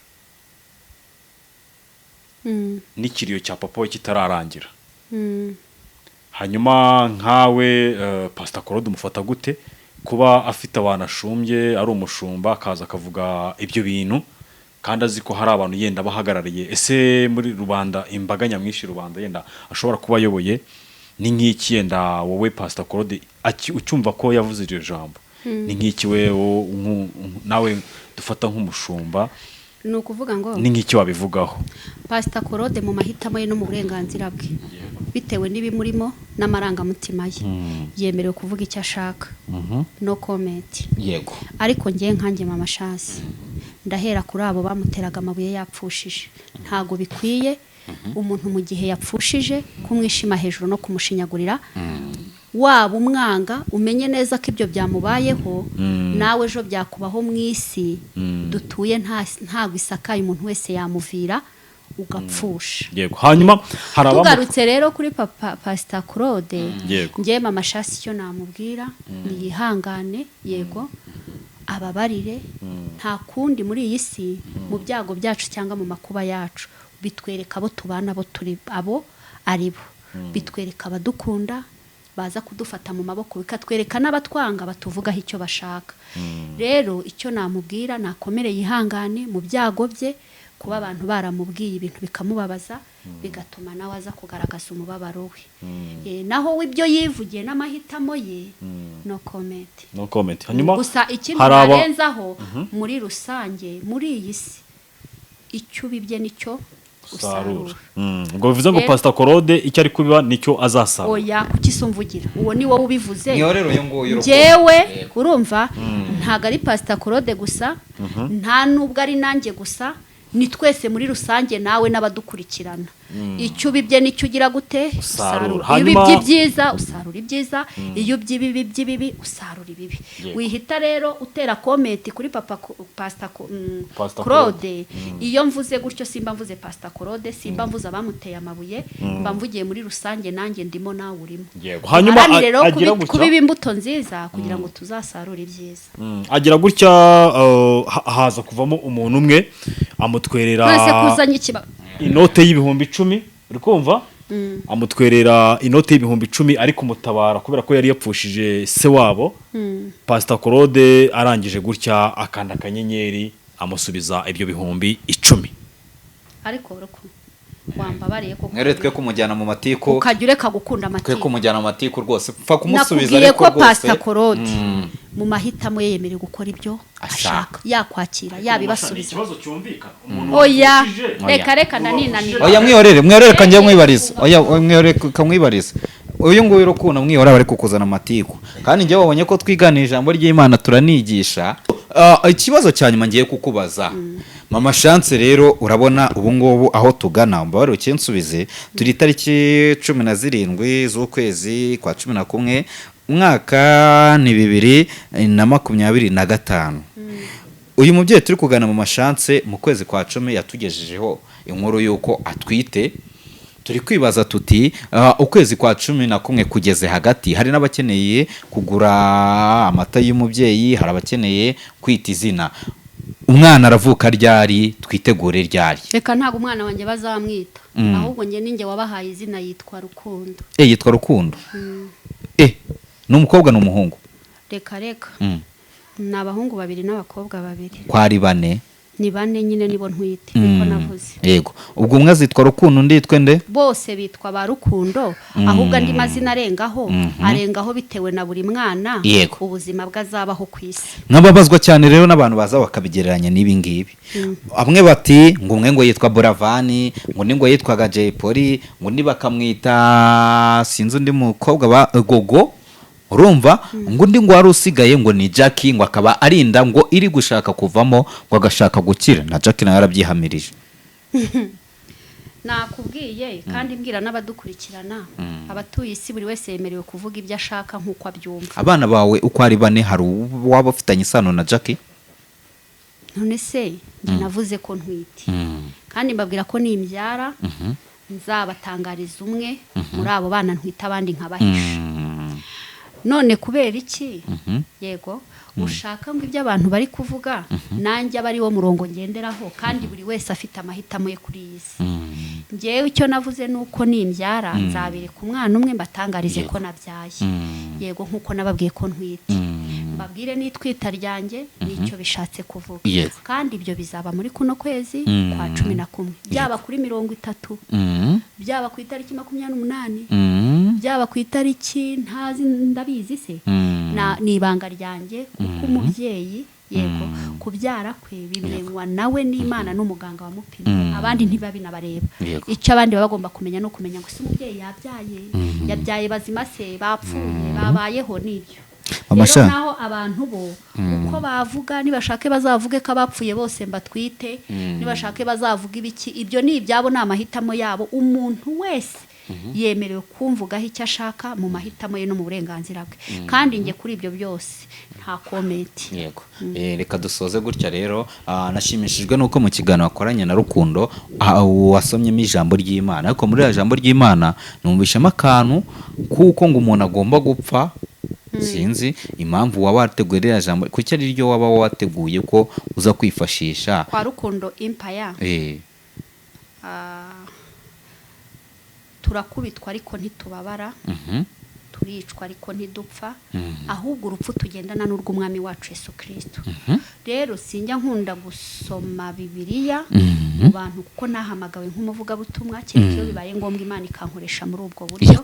n'ikiriyo cya papa we kitararangira hanyuma nkawe Pastor Claude umufata gute kuba afite abantu ashumbye ari umushumba akaza akavuga ibyo bintu kandi azi ko hari abantu yenda bahagarariye ese muri rubanda imbaga nyamwinshi rubanda yenda ashobora kuba ayoboye ni nk'iki yenda wowe Pastor Claude ucyumva ko yavuze iryo jambo ni nk'iki we nawe dufata nk'umushumba ni ukuvuga ngo ni nk'iki wabivugaho Pastor Claude mu mahitamo ye no mu burenganzira bwe bitewe n'ibimurimo n'amarangamutima ye yemerewe kuvuga icyo ashaka no comment yego ariko ngiye nkanjye Mama Chance ndahera kuri abo bamuteraga amabuye yapfushije ntago bikwiye umuntu mu gihe yapfushije kumwishima hejuru no kumushinyagurira waba umwanga umenye neza ko ibyo byamubayeho nawe ejo byakubaho mu isi dutuye ntago isakaye umuntu wese yamuvira ugapfusha yego hanyuma tugarutse rero kuri Pastor Claude yego ngiye Mama Chance icyo namubwira ni yihangane yego ababarire nta kundi muri iyi si mu byago byacu cyangwa mu makuba yacu bitwereka abo tubana abo turi abo aribo bitwereka abadukunda baza kudufata mu maboko bikatwereka n'abatwanga batuvugaho icyo bashaka rero icyo namubwira nakomere yihangane mu byago bye kuba abantu baramubwiye ibintu bikamubabaza bigatuma nawe aza kugaragaza umubabaro we naho w'ibyo yivugiye n'amahitamo ye no comment hanyuma gusa ikindi barenzaho muri rusange muri iyi si icyo ubibye nicyo usarura ngo bivuze ngo Pastor Claude icyo ari kubiba nicyo azasarura oya kuki sumvugira uwo ni wowe ubivuze niyo rero uyu nguyu jewe urumva ntago ari Pastor Claude gusa nta nubwo ari nanjye gusa ni twese muri rusange nawe n'abadukurikirana icyo ubibye nicyo ugira gute usarura iyo ubibye ibyiza usarura ibyiza iyo ubyibibi by'ibibi usarura ibibi wihita rero utera comment kuri Pastor Claude iyo mvuze gutyo simba mvuze Pastor Claude simba mvuze abamuteye amabuye mba mvugiye muri rusange nanjye ndimo nawe urimo hanyuma agira gutya kubiba imbuto nziza kugira ngo tuzasarure ibyiza agira gutya haza kuvamo umuntu umwe amutwerera inote y'ibihumbi 10 uri kumva amutwerera inote y'ibihumbi 10 ariko mutabara kubera ko yari yapfushije se wabo Pastor Claude arangije gutya akanda akanyenyeri amusubiza ibyo bihumbi 10 ariko wambabariye koko mweretwe kumujyana mu matiku ukajya ureka gukunda amatiku twe kumujyana mu matiku rwose pfa kumusubiza nakubwiye ko Pastor Claude mu mahitamo ye yemerewe gukora ibyo ashaka yakwakira yabibasubiza ikibazo cyumvikana oya reka ndaninanira oya mwiyorere kanjye mwibariza oya mwiyorere kamwibariza uyu nguyu urukundo mwihora bari kukuzana amatiku kandi njye wabonye ko twigana ijambo ry'Imana turanigisha ikibazo cyanyuma ngiye kukubaza Mama Chance rero urabona ubu ngubu aho tugana mbabare ukinsubize turi tariki 17 z'ukwezi kwa 11 umwaka ni 2025 uyu mubyeyi turi kugana Mama Chance mu kwezi kwa 10 yatugejejeho inkuru yuko atwite turi kwibaza tuti ukwezi kwa 11 kugeze hagati hari n'abakeneye kugura amata y'umubyeyi hari abakeneye kwita izina umwana aravuka ryari twitegure ryari reka ntago umwana wanjye bazamwita ahubwo nge ninjye wabahaye izina yitwa Rukundo yitwa Rukundo n'umukobwa n'umuhungu reka ni abahungu 2 n'abakobwa 2 kwari 4 ni 4 nyine nibo ntwite niko navuze yego ubwo umwe azitwa Rukundo undi yitwe nde bose bitwa ba Rukundo ahubwo andi mazina arengaho bitewe na buri mwana ubuzima bwazabaho kwisi nkababazwa cyane rero n'abantu baza bakabigereranya n'ibi ngibi amwe bati ngo umwe ngo yitwa Buravani ngo ni ngo yitwaga Jay Polly ngo ni bakamwita sinzi undi mukobwa ba Gogo urumva ngo undi ngo wari usigaye ngo ni Jackie ngo akaba arinda ngo iri gushaka kuvamo ngo agashaka gukira na Jackie nawe yarabyihamirije nakubwiye kandi mbwira n'abadukurikirana abatuye isi buri wese yemerewe kuvuga ibyo ashaka nk'uko abyumva abana bawe uko ari 4 hari waba ufitanye isano na Jackie none se navuze ko ntwite kandi mbabwira ko nimbyara nzabatangariza umwe muri abo bana ntwita abandi nkabahisha none kubera iki yego ushaka ngo ibyo abantu bari kuvuga nanjye abari wo murongo ngenderaho kandi buri wese afite amahitamo ye kuri iyi si ngewe icyo navuze nuko nimbyara nzabireka umwana umwe mbatangarize ko nabyaye yego nkuko nababwiye ko ntwite mbabwire n'itwita ryanjye nicyo bishatse kuvuga kandi ibyo bizaba muri kuno kwezi kwa 11 byaba kuri 30 byaba ku itariki 28 byaba ku itariki ntazi ndabizi se ni ibanga ryanjye kuko umubyeyi yego kubyara kwe bimenywa nawe n'Imana n'umuganga wamupimye abandi ntibabinabareba icyo abandi baba bagomba kumenya no kumenya ngo se umubyeyi yabyaye bazima se bapfuye babayeho n'ibyo rero naho abantu bo uko bavuga nibashake bazavuge ko abapfuye bose mbatwite nibashake bazavuga ibiki ibyo ni ibyabo ni amahitamo yabo umuntu wese yemerewe kumvugaho icyo ashaka mu mahitamo ye no mu burenganzira bwe kandi njye kuri ibyo byose nta komenti yego reka dusoze gutya rero nashimishijwe nuko mu kiganiro wakoranye na Rukundo wasomyemo ijambo ry'Imana ariko muri iriya jambo ry'Imana numvishemo akantu kuko ngo umuntu agomba gupfa sinzi impamvu waba wateguye ririya jambo kuki ari ryo waba wateguye ko uza kwifashisha kwa Rukundo Empire turakubitwa ariko ntitubabara turicwa ariko ntidupfa ahubwo urupfu tugendana n'urw'umwami wacu Yesu Kristo rero sinjya nkunda gusoma Bibiliya mu bantu kuko nahamagawe nk'umuvugabutumwa cyane iyo bibaye ngombwa Imana ikankoresha muri ubwo buryo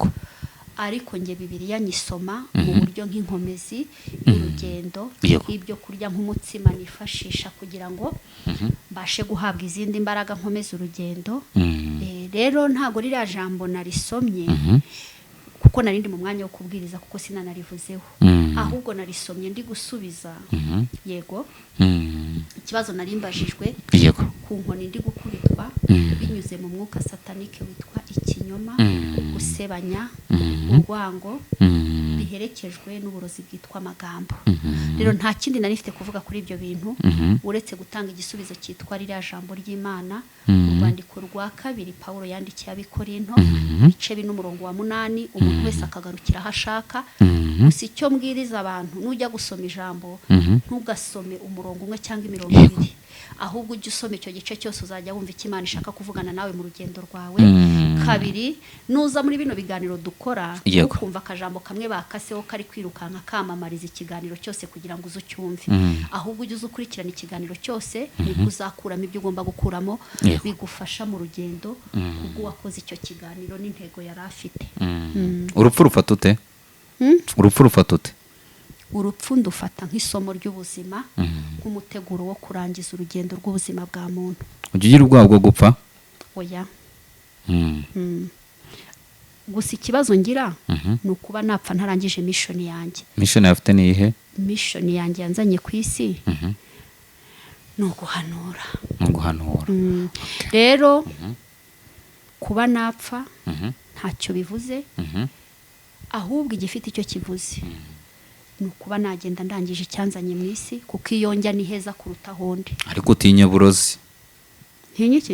ariko nge Bibiliya nyisoma mu buryo nk'inkomezi y'urugendo ibyo kurya nk'umutsima nifashisha kugira ngo mbashe guhabwa izindi mbaraga nkomeza urugendo rero ntago ririya jambo narisomye kuko narindi mu mwanya wo kubwiriza kuko sinanarivuzeho ahubwo narisomye ndi gusubiza yego ikibazo narimbajijwe ku nkoni ndi gukubitwa binyuze mu mwuka satanike witwa ikinyoma gusebanya urwango biherekejwe n'uburozi bwitwa amagambo rero nta kindi narifite kuvuga kuri ibyo bintu uretse gutanga igisubizo cyitwa ririya jambo ry'Imana urwandiko rwa 2 Pawulo yandikiye abikorinto ibice 4:8 umuntu wese akagarukira aho ashaka gusa icyo mbwiriza abantu nujya gusoma ijambo ntugasome umurongo umwe cyangwa imirongo ibiri ahubwo ujye usoma icyo gice cyose uzajya wumva icyo Imana ishaka kuvugana nawe mu rugendo rwawe kabiri nuza muri bino biganiro dukora ukumva akajambo kamwe bakaseho kari kwirukanka kamamariza ikiganiro cyose kugira ngo uzucyumve ahubwo ujye ukurikirana ikiganiro cyose uzakuramo ibyo ugomba gukuramo bigufasha mu rugendo ubwo wakoze icyo kiganiro n'intego yari afite urupfu rufata ute urupfu ndufata nk'isomo ry'ubuzima nk'umuteguro wo kurangiza urugendo rw'ubuzima bwa muntu ujya ugira ubwoba bwo gupfa oya gusa ikibazo ngira ni ukuba napfa ntarangije mission yanjye mission yafite ni ihe mission yanjye yanzanye ku isi ni uguhanura rero kuba napfa ntacyo bivuze ahubwo igifite icyo kivuze ni ukuba nagenda ndangije icyanzanye mu isi kuko iyo njya ni heza kuruta ahondi ariko utinya burozi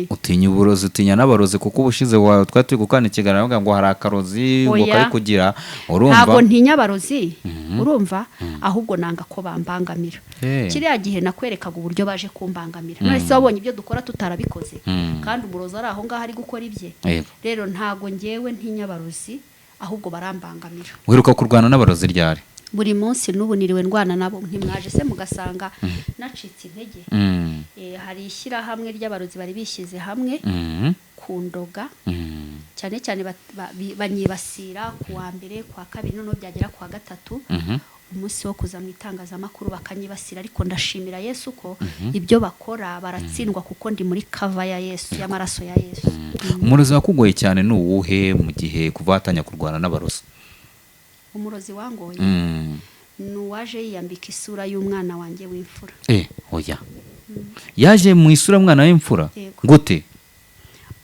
utinya uburozi utinya n'abarozi kuko ubushize twari turi gukana ikiganiro bavuga ngo hari akarozi ngo kari kugira urumva ntabwo ntinya abarozi urumva ahubwo nanga ko bambangamira kiriya gihe nakwerekaga uburyo baje kumbangamira none se wabonye ibyo dukora tutarabikoze kandi umurozi ari aho ngaho ari gukora ibye rero ntago ngewe ntinya abarozi ahubwo barambangamira wiruka kurwana n'abarozi ryari buri munsi n'ubu niriwe ndwana nabo ntimwaje se mugasanga nacitse intege hari ishyirahamwe ry'abarozi bari bishyize hamwe ku ndoga cyane cyane banyibasira ku wa mbere kwa kabiri noneho byagera kwa gatatu umunsi wo kuza mu itangazamakuru bakanyibasira ariko ndashimira Yesu ko ibyo bakora baratsindwa kuko ndi muri kava ya Yesu y'amaraso ya Yesu umurozi wakugoye cyane ni uwuhe mu gihe kuva watanya kurwana n'abarozi umurozi wangoye ni uwaje yiyambika isura y'umwana wanjye w'imfura oya yaje mu isura y'umwana w'imfura gute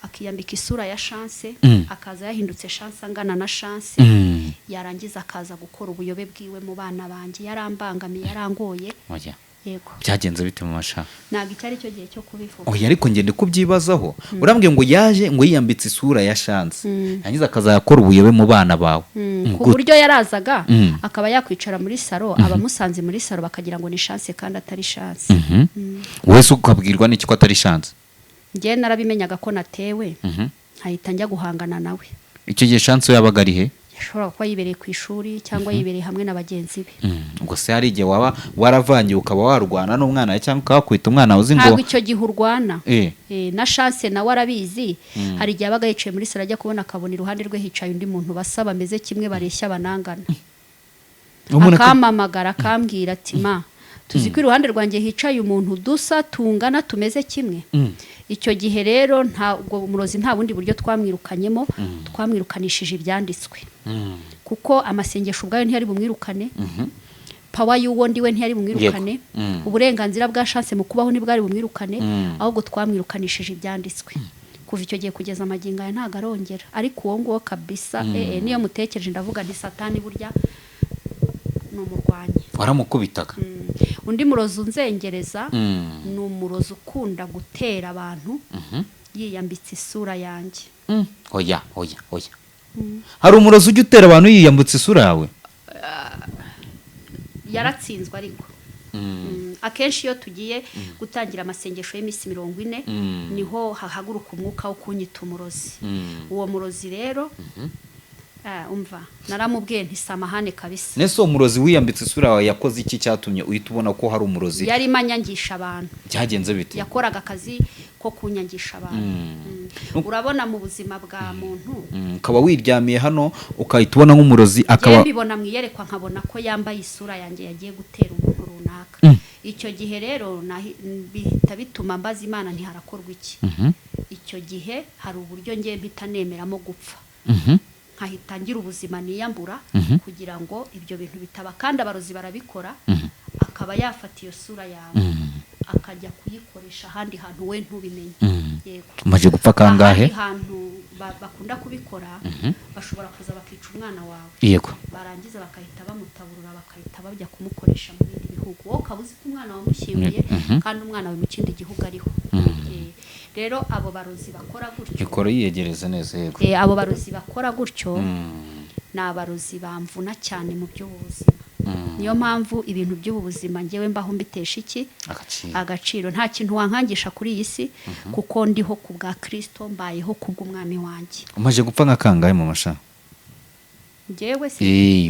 akiyambika isura ya chance akaza yahindutse chance angana na chance yarangiza akaza gukora ubuyobe bwiwe mu bana banjye yarambangamiye yarangoye oya yego byagenze bite mu masha ntabwo icyari cyo gihe cyo kubivuga oya ariko ngende kubyibazaho urambwiye ngo yaje ngo yiyambitse isura ya chance yangiza akazakora ubuyobe mu bana bawe ku buryo yarazaga akaba yakwicara muri salo abamusanze muri salo bakagira ngo ni chance kandi atari chance wese ukabwirwa n'iki ko atari chance njye narabimenyaga ko natewe nkahita njya guhangana nawe icyo gihe chance yabaga ari he ashobora kuba yibereye ku ishuri cyangwa yibereye hamwe na bagenzi be. ubwo se hari igihe waba waravangiye ukaba warwana n'umwana wawe cyangwa ukakwita umwana uzi ngo ntabwo icyo gihe urwana. Eh. Na chance nawe arabizi. Hari igihe abaga yicaye muri salo ajya kubona akabona iruhande rwe hicaye undi muntu basa bameze kimwe bareshya banangana, akampamagara akambwira ati ma tuzi ko iruhande rwanjye hicaye umuntu dusa tungana tumeze kimwe. Icyo gihe rero ntabwo umurozi nta bundi buryo twamwirukanyemo, twamwirukanishije ibyanditswe, kuko amasengesho ubwayo ntiyari bumwirukane, pawa y'uwo ndiwe ntiyari bumwirukane, uburenganzira bwa chance mu kubaho ntibwari bumwirukane, ahubwo twamwirukanishije ibyanditswe. Kuva icyo gihe kugeza amagingo aya ntago arongera. Ariko uwo nguwo kabisa niyo mutekereje ndavuga nti satani burya ni umurwanyi. waramukubitaga. Undi murozi unzengereza ni umurozi ukunda gutera abantu yiyambitse isura yanjye. oya hari umurozi ujya utera abantu yiyambutse isura yawe? Yaratsinzwe ariko akenshi iyo tugiye gutangira amasengesho y'iminsi 40 niho hahaguruka umwuka wo kunyita umurozi. Uwo murozi rero umva naramubwiye nti samahane kabisa. Nese uwo murozi wiyambitse isura yawe yakoze iki cyatumye uhita ubona ko hari umurozi? Yari manyangisha abantu. Byagenze bite? Yakoraga akazi ko kunyangisha abantu. Urabona mu buzima bwa muntu ukaba wiryamiye hano ukahita ubona nk'umurozi akaba mbibona mwiyerekwa nkabona ko yambaye isura yanjye yagiye gutera umuntu runaka. Icyo gihe rero bihita bituma mbaza Imana ntiharakorwa iki. Icyo gihe hari uburyo ngiye mpita nemeramo gupfa, nkahita ngira ubuzima niyambura kugira ngo ibyo bintu bitaba. Kandi abarozi barabikora, akaba yafata iyo sura yawe akajya kuyikoresha ahandi hantu we ntubimenye. Yego, umaze gupfa kangahe? Ahantu bakunda kubikora bashobora kuza bakica umwana wawe, yego, barangiza bakahita bamutaburura bakahita bajya kumukoresha mu bindi bihugu. Wowe ukaba uzi ko umwana wamushyinguye kandi umwana we mu kindi gihugu ariho. Rero abo barozi bakora gutyo, ikora yiyegereza neza. Yego, abo barozi bakora gutyo ni abarozi bamvuna cyane mu by'ubuzima. Niyo mpamvu ibintu by'ubuzima ngewe mbaho mbitesha iki agaciro. Nta kintu wankangisha kuri iyi si kuko ndiho ku bwa Kristo, mbayeho ku bw'umwami wanjye. umaze gupfa nka kangahe mu masha? Ngewe se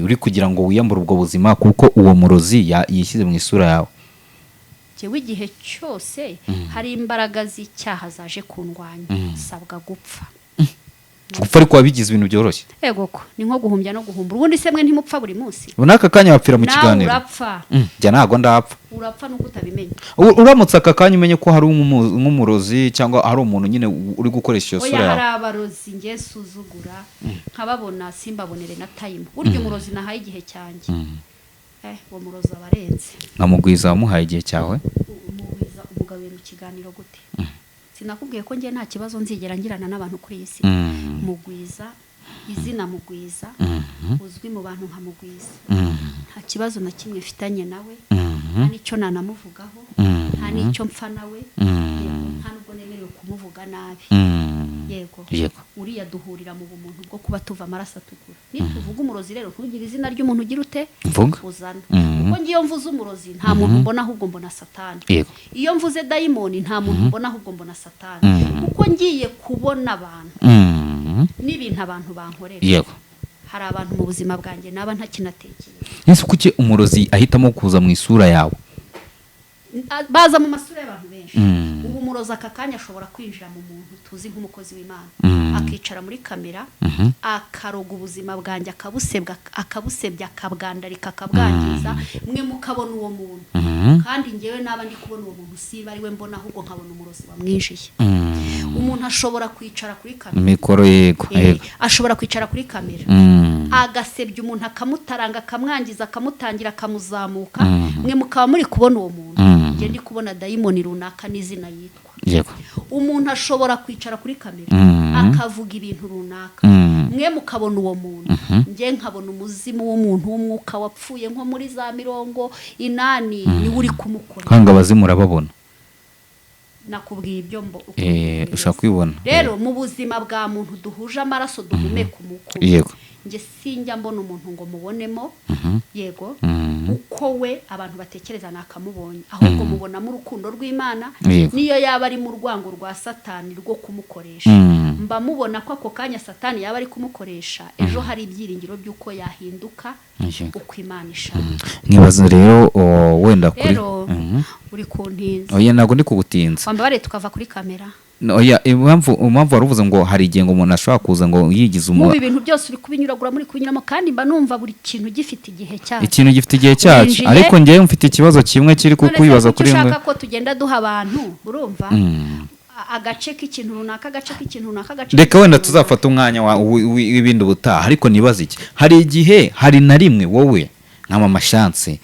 uri kugira ngo wiyambure ubwo buzima kuko uwo murozi yishyize mu isura yawe. Ngewe igihe cyose hari imbaraga z'icyaha zaje kundwanya sabwa gupfa. Gupfa ariko wabigize ibintu byoroshye. Yego ko ni nko guhumbya no guhumbura. Ubundi se mwe ntimupfa buri munsi? Bunaka kanya wapfira mu kiganiro. Urapfa. Jya ntago ndapfa. Urapfa nuko utabimenya. Uramutse aka kanya umenye ko hari nk'umurozi cyangwa hari umuntu nyine uri gukoresha iyo sura yawe. Oya, hari abarozi ngiye suzugura nkababona simbabonere na time. Burya umurozi nahaye igihe cyanjye. Uwo murozi abarenze. Nkamugwiza wamuhaye igihe cyawe? Umugwiza umugabira ikiganiro gute? Sinakubwiye ko ngiye nta kibazo nzigera ngirana n'abantu kuri iyi si. Mugwiza, izina Mugwiza, uzwi mu bantu nka Mugwiza. Nta kibazo na kimwe mfitanye nawe, nta n'icyo nanamuvugaho, nta n'icyo mpfa nawe, nta nubwo nemerewe kumuvuga nabi. Yego, uriya duhurira mu bumuntu bwo kuba tuva amaraso atukura. Nituvuga umurozi rero ntugire izina ry'umuntu ugira ute uzana. Kuko ngiyo mvuze umurozi nta muntu mbona ahubwo mbona satani. Iyo mvuze dayimoni nta muntu mbona ahubwo mbona satani. Kuko ngiye kubona abantu n'ibintu abantu bankorera. Yego, hari abantu mu buzima bwanjye naba ntakinatekereza. Ese kuki umurozi ahitamo kuza mu isura yawe? Baza mu masura y'abantu benshi. Ubu umurozi aka kanya ashobora kwinjira mu muntu tuzi nk'umukozi w'Imana, akicara muri kamera akaroga ubuzima bwanjye akabusebya akabwandarika akabwangiza, mwe mukabona uwo muntu. Kandi ngewe naba ndi kubona uwo muntu siba ari we mbona ahubwo nkabona umurozi wamwinjiye. Umuntu ashobora kwicara kuri kamera, mikoro yego, ashobora kwicara kuri kamera agasebya umuntu akamutaranga akamwangiza akamutangira akamuzamuka, mwe mukaba muri kubona uwo muntu. Nge ndi kubona dayimoni runaka n'izina yitwa. Yego, umuntu ashobora kwicara kuri kamera akavuga ibintu runaka, mwe mukabona uwo muntu. Nge nkabona umuzimu w'umuntu w'umwuka wapfuye nko muri za 80 niwe uri kumukora. Kanga abazimu urababona? Nakubwiye ibyo ushaka kwibona. Rero mu buzima bwa muntu duhuje amaraso duhumeka umuku. Yego, nge sinjya mbona umuntu ngo mubonemo. Yego, uko we abantu batekereza nakamubonye ahubwo mubonamo urukundo rw'Imana Yego. niyo yaba ari mu rwango rwa Satani rwo kumukoresha mba mubona ko ako kanya Satani yaba ari kumukoresha ejo hari ibyiringiro by'uko yahinduka Yego. uko Imana ishaka nkibaza rero wenda kuri rero uri kuntinza oya ntabwo ndi kugutinza wambabare tukava kuri kamera oya impamvu waruvuze ngo hari igihe ngo umuntu ashobora kuza ngo yigize mu ibintu byose uri kubinyuragura muri kubinyuramo kandi mba numva buri kintu gifite igihe cyacyo ikintu gifite igihe cyacu Winjiye- ariko ngewe mfite ikibazo kimwe kiri kukwibaza kuri mwe ushaka ko tugenda duha abantu urumva agace k'ikintu runaka agace k'ikintu runaka agace reka wenda k'ikintu runaka. tuzafata umwanya w'ibindi ubutaha ariko nibaza iki hari igihe hari na rimwe wowe nka mama Chance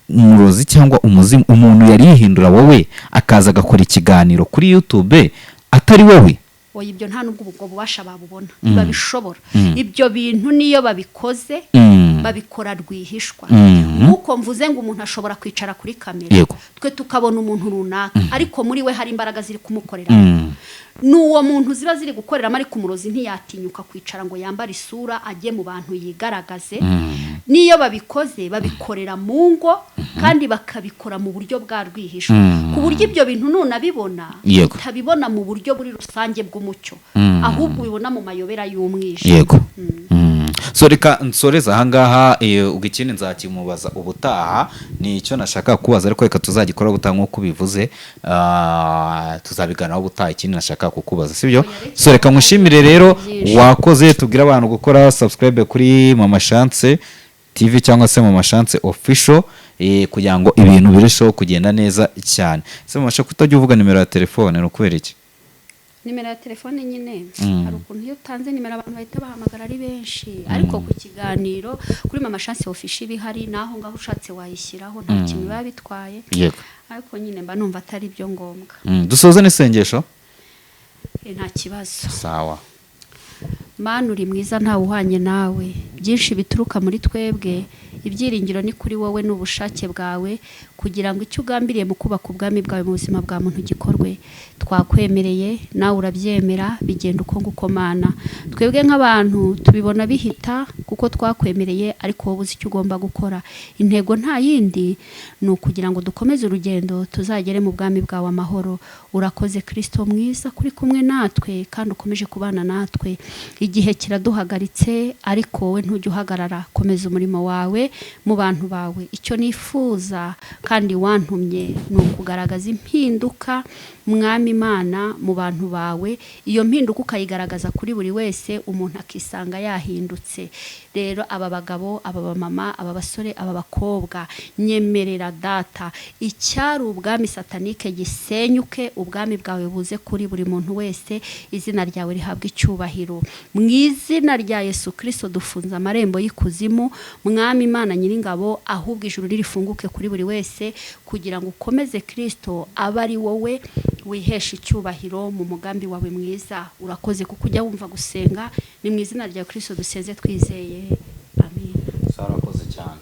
umurozi cyangwa umuzimu umuntu yari yihindura wowe akaza agakora ikiganiro kuri YouTube atari wowe oya ibyo nta nubwo ubwo bubasha babubona ntibabishobora ibyo bintu niyo babikoze babikora rwihishwa nk'uko mvuze ngo umuntu ashobora kwicara kuri kamera Yego. twe tukabona umuntu runaka ariko muri we hari imbaraga ziri kumukorera n'uwo muntu ziba ziri gukoreramo ariko umurozi ntiyatinyuka kwicara ngo yambare isura ajye mu bantu yigaragaze niyo babikoze babikorera mu ngo kandi bakabikora mu buryo bwa rwihishwa ku buryo ibyo bintu nunabibona Yego. utabibona mu buryo buri rusange bw'umucyo ahubwo ubibona mu mayobera y'umwijima yego so reka nsoreza ahangaha ubwo ikindi nzakimubaza ubutaha ni icyo nashaka kubaza ariko reka tuzagikora ubutaha nk'uko ubivuze tuzabiganaho ubutaha ikindi nashaka kukubaza sibyo so reka nkushimire rero wakoze tubwire abantu gukora subscribe kuri Mama Chance TV cyangwa se Mama Chance Official kugira ngo ibintu birusheho kugenda neza cyane se Mama Chance kutajya uvuga nimero ya telefone no kubera iki nimero ya telefone nyine hari ukuntu iyo utanze nimero abantu bahita bahamagara ari benshi ariko ku kiganiro kuri Mama Chance Official bihari naho ngaho ushatse wayishyiraho nta kintu biba bitwaye yego ariko nyine mba numva atari byo ngombwa dusoze n'isengesho nta kibazo sawa Mana uri mwiza ntawe uhwanye nawe byinshi bituruka muri twebwe ibyiringiro ni kuri wowe n'ubushake bwawe kugira ngo icyo ugambiriye mu kubaka ubwami bwawe mu buzima bwa muntu gikorwe twakwemereye nawe urabyemera bigenda uko nguko Mana twebwe nk'abantu tubibona bihita kuko twakwemereye ariko wowe uzi icyo ugomba gukora intego nta yindi ni ukugira ngo dukomeze urugendo tuzagere mu bwami bwawe amahoro urakoze Kristo mwiza kuri kumwe natwe kandi ukomeje kubana natwe igihe kiraduhagaritse ariko wowe ntujya uhagarara komeza umurimo wawe mu bantu bawe icyo nifuza kandi wantumye ni ukugaragaza impinduka mwami Imana mu bantu bawe iyo mpinduka ukayigaragaza kuri buri wese umuntu akisanga yahindutse rero aba bagabo aba bamama aba basore aba bakobwa nyemerera data icyari ubwami satanike gisenyuke ubwami bwawe buze kuri buri muntu wese izina ryawe rihabwa icyubahiro mu izina rya Yesu Kristo dufunze amarembo y'ikuzimu mwami Imana nyiringabo ahubwo ijuru ririfunguke kuri buri wese kugira ngo ukomeze Kristo abe ari wowe wihesha icyubahiro mu mugambi wawe mwiza urakoze kuko ujya wumva gusenga ni mu izina rya Kristo duseze twizeye amen. Sarakoze cyane.